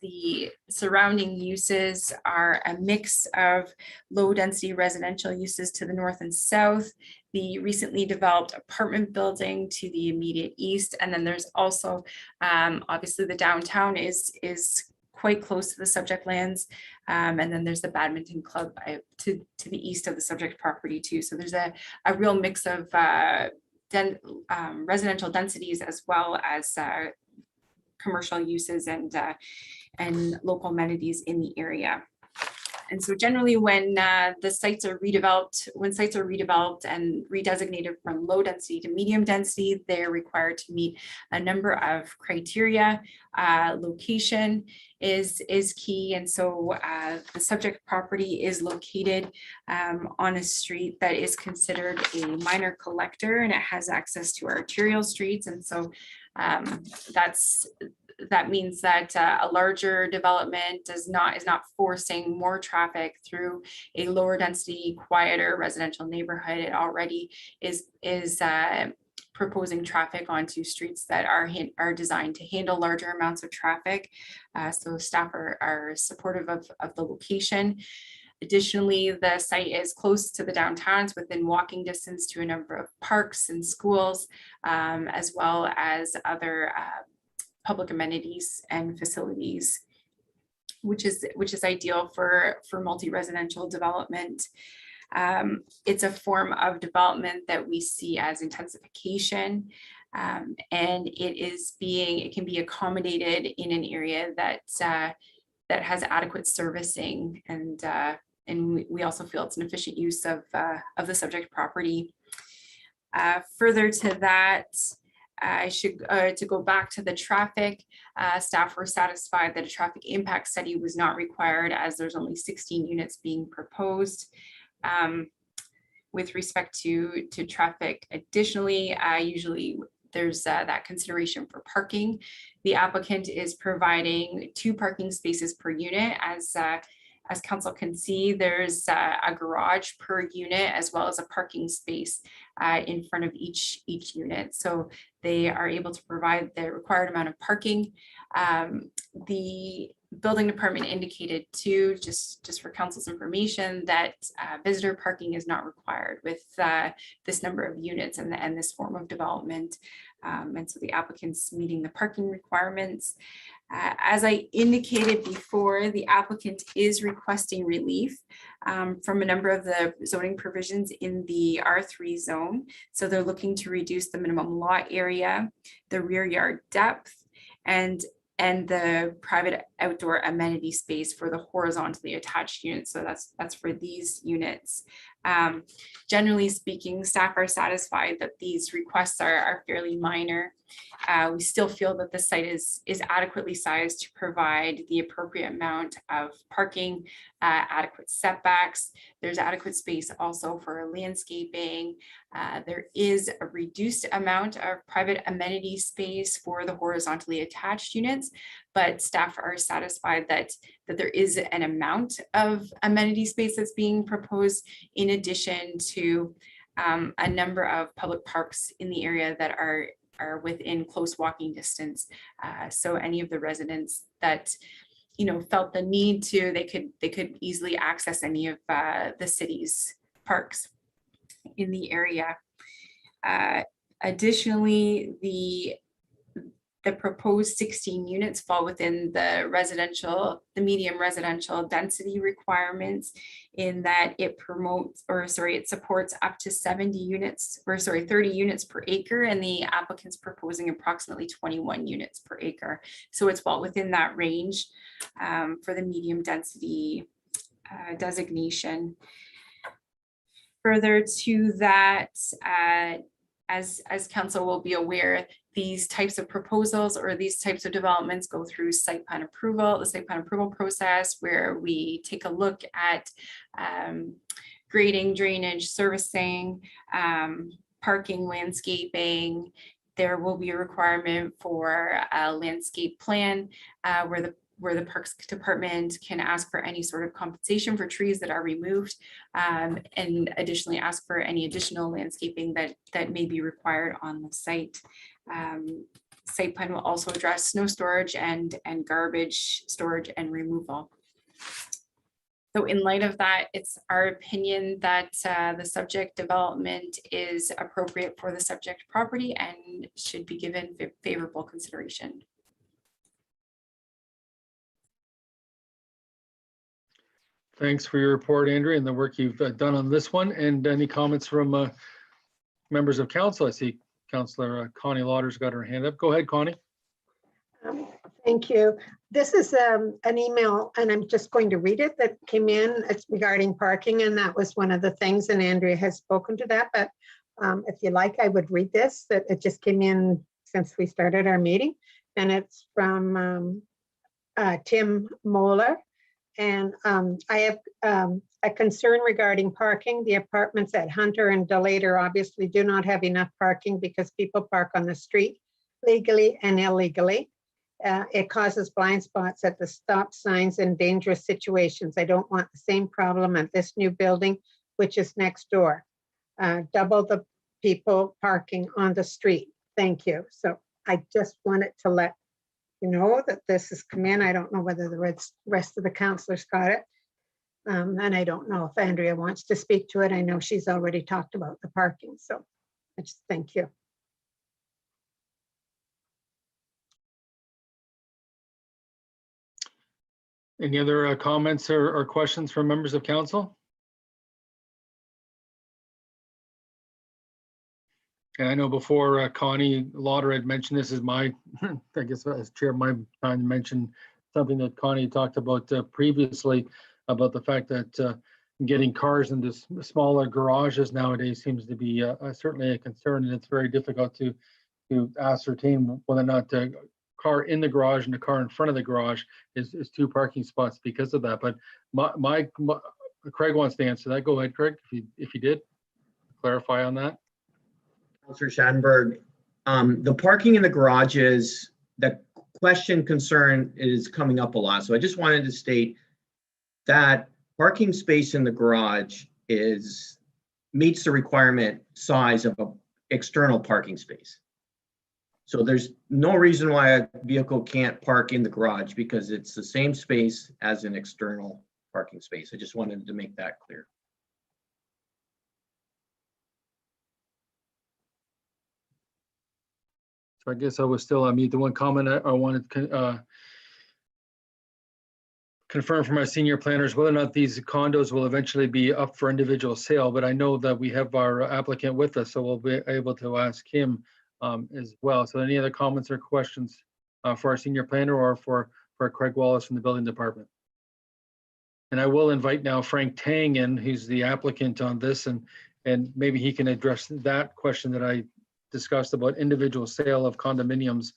the surrounding uses are a mix of low density residential uses to the north and south, the recently developed apartment building to the immediate east, and then there's also obviously the downtown is quite close to the subject lands, and then there's the badminton club to the east of the subject property too. So there's a real mix of residential densities as well as commercial uses and local amenities in the area. And so generally when sites are redeveloped and redesignated from low density to medium density, they're required to meet a number of criteria. Location is key. And so the subject property is located on a street that is considered a minor collector, and it has access to arterial streets. And so that means that a larger development is not forcing more traffic through a lower density, quieter residential neighborhood. It already is proposing traffic onto streets that are designed to handle larger amounts of traffic. So staff are supportive of the location. Additionally, the site is close to the downtowns, within walking distance to a number of parks and schools, as well as other public amenities and facilities, which is ideal for multi-residential development. It's a form of development that we see as intensification, and it can be accommodated in an area that has adequate servicing, and we also feel it's an efficient use of the subject property. Further to that, to go back to the traffic, staff were satisfied that a traffic impact study was not required as there's only 16 units being proposed. With respect to traffic, additionally, usually there's that consideration for parking. The applicant is providing 2 parking spaces per unit. As council can see, there's a garage per unit as well as a parking space in front of each unit. So they are able to provide the required amount of parking. The building department indicated too, just for council's information, that visitor parking is not required with this number of units and this form of development. And so the applicant's meeting the parking requirements. As I indicated before, the applicant is requesting relief from a number of the zoning provisions in the R3 zone. So they're looking to reduce the minimum lot area, the rear yard depth, and the private outdoor amenity space for the horizontally attached units. So that's for these units. Generally speaking, staff are satisfied that these requests are fairly minor. We still feel that the site is adequately sized to provide the appropriate amount of parking, adequate setbacks. There's adequate space also for landscaping. There is a reduced amount of private amenity space for the horizontally attached units, but staff are satisfied that there is an amount of amenity space that's being proposed, in addition to a number of public parks in the area that are within close walking distance. So any of the residents that felt the need to, they could easily access any of the city's parks in the area. Additionally, the proposed 16 units fall within the medium residential density requirements, in that it supports up to 30 units per acre, and the applicant's proposing approximately 21 units per acre. So it's well within that range for the medium density designation. Further to that, as council will be aware, these types of proposals or these types of developments go through the site plan approval process, where we take a look at grading, drainage, servicing, parking, landscaping. There will be a requirement for a landscape plan where the Parks Department can ask for any sort of compensation for trees that are removed, and additionally ask for any additional landscaping that may be required on the site. Site plan will also address snow storage and garbage storage and removal. So in light of that, it's our opinion that the subject development is appropriate for the subject property and should be given favorable consideration. Thanks for your report, Andrea, and the work you've done on this one. And any comments from members of council? I see Councillor Connie Lauder's got her hand up. Go ahead, Connie. Thank you. This is an email, and I'm just going to read it, that came in. It's regarding parking, and that was one of the things, and Andrea has spoken to that. But if you like, I would read this, that it just came in since we started our meeting, and it's from Tim Moeller. And I have a concern regarding parking. The apartments at Hunter and Delater obviously do not have enough parking because people park on the street legally and illegally. It causes blind spots at the stop signs and dangerous situations. I don't want the same problem at this new building, which is next door. Double the people parking on the street. Thank you. So I just wanted to let you know that this has come in. I don't know whether the rest of the councilors got it. And I don't know if Andrea wants to speak to it. I know she's already talked about the parking. So I just thank you. Any other comments or questions from members of council? And I know before Connie Lauder had mentioned, this is my, I guess as chair, my time to mention something that Connie talked about previously, about the fact that getting cars into smaller garages nowadays seems to be certainly a concern, and it's very difficult to ascertain whether or not the car in the garage and the car in front of the garage is two parking spots because of that. But my Craig wants to answer that. Go ahead, Craig, if you did clarify on that. Councillor Schattenberg, the parking in the garages, the concern is coming up a lot. So I just wanted to state that parking space in the garage meets the requirement size of an external parking space. So there's no reason why a vehicle can't park in the garage because it's the same space as an external parking space. I just wanted to make that clear. So I guess I was still on mute. The one comment I wanted to confirm from our senior planners whether or not these condos will eventually be up for individual sale, but I know that we have our applicant with us, so we'll be able to ask him as well. So any other comments or questions for our senior planner or for Craig Wallace from the building department? And I will invite now Frank Tang in, who's the applicant on this, and maybe he can address that question that I discussed about individual sale of condominiums,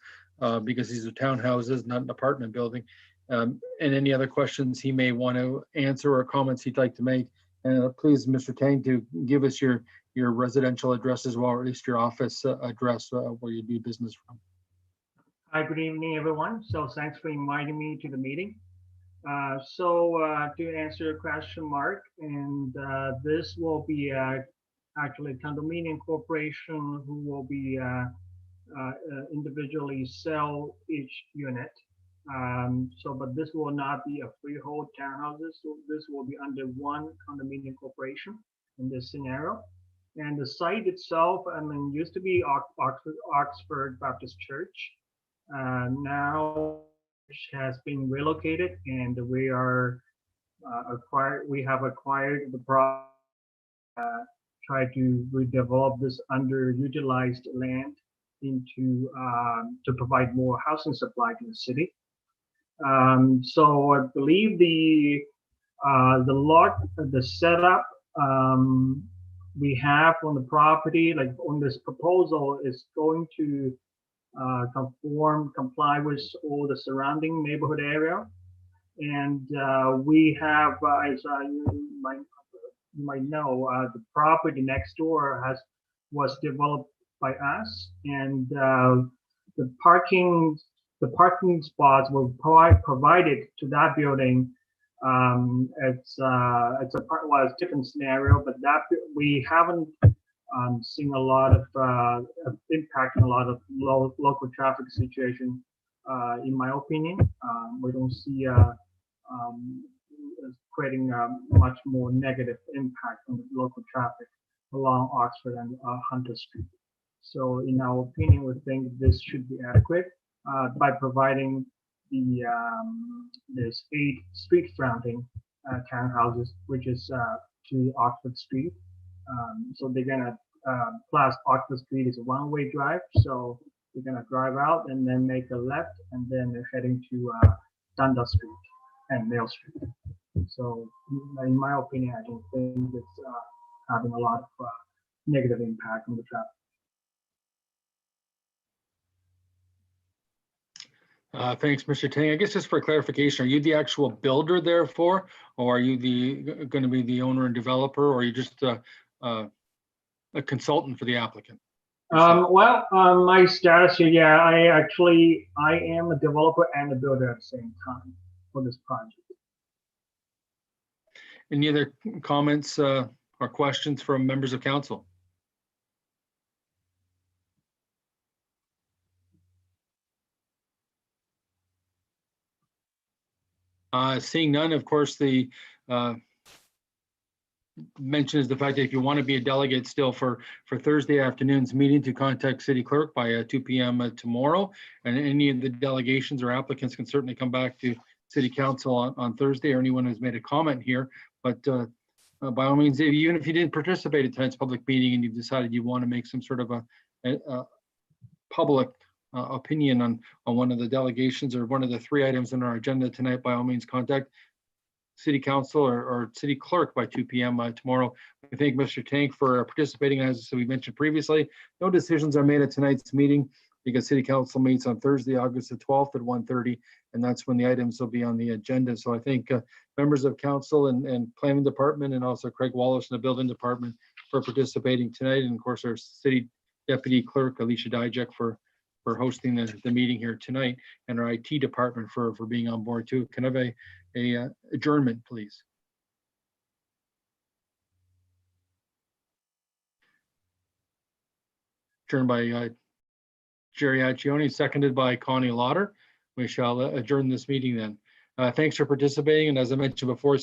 because these are townhouses, not an apartment building. And any other questions he may want to answer or comments he'd like to make. And please, Mr. Tang, to give us your residential address as well, or at least your office address where you do business from. Hi, good evening, everyone. So thanks for inviting me to the meeting. To answer your question, Mark, and this will be actually condominium corporation who will be individually sell each unit. But this will not be a freehold townhouses. So this will be under one condominium corporation in this scenario. And the site itself, I mean, used to be Oxford Baptist Church. Now has been relocated, and we are we have acquired the property, try to redevelop this underutilized land into to provide more housing supply to the city. So I believe the setup we have on the property, like on this proposal, is going to comply with all the surrounding neighborhood area. And we have, as you might know, the property next door was developed by us, and the parking spots were provided to that building. It's a different scenario, but that we haven't seen a lot of impact in a lot of local traffic situation. In my opinion, we don't see creating much more negative impact on the local traffic along Oxford and Hunter Street. So in our opinion, we think this should be adequate by providing this 8 street fronting townhouses, which is to Oxford Street. So they're gonna plus Oxford Street is a one-way drive, so we're gonna drive out and then make a left, and then they're heading to Dundas Street and Mill Street. So in my opinion, I don't think it's having a lot of negative impact on the traffic. Thanks, Mr. Tang. I guess just for clarification, are you the actual builder therefore, or are you going to be the owner and developer, or are you just a consultant for the applicant? My status here, yeah, I am a developer and a builder at the same time for this project. Any other comments or questions from members of council? Seeing none, of course, the mention is the fact that if you want to be a delegate still for Thursday afternoon's meeting, to contact City Clerk by 2 p.m. Tomorrow, and any of the delegations or applicants can certainly come back to City Council on Thursday, or anyone who's made a comment here. But by all means, even if you didn't participate in tonight's public meeting and you've decided you want to make some sort of a public opinion on one of the delegations or one of the 3 items on our agenda tonight, by all means contact City Council or City Clerk by 2 p.m. Tomorrow. We thank Mr. Tank for participating. As we mentioned previously, no decisions are made at tonight's meeting because City Council meets on Thursday, August the 12th at 1:30, and that's when the items will be on the agenda. So I thank members of council and planning department, and also Craig Wallace in the building department for participating tonight, and of course our City Deputy Clerk Alicia Dijak for hosting the meeting here tonight, and our IT department for being on board too. Can I have a adjournment, please? Adjourned by Jerry Accioni, seconded by Connie Lauder. We shall adjourn this meeting then. Thanks for participating, and as I mentioned before,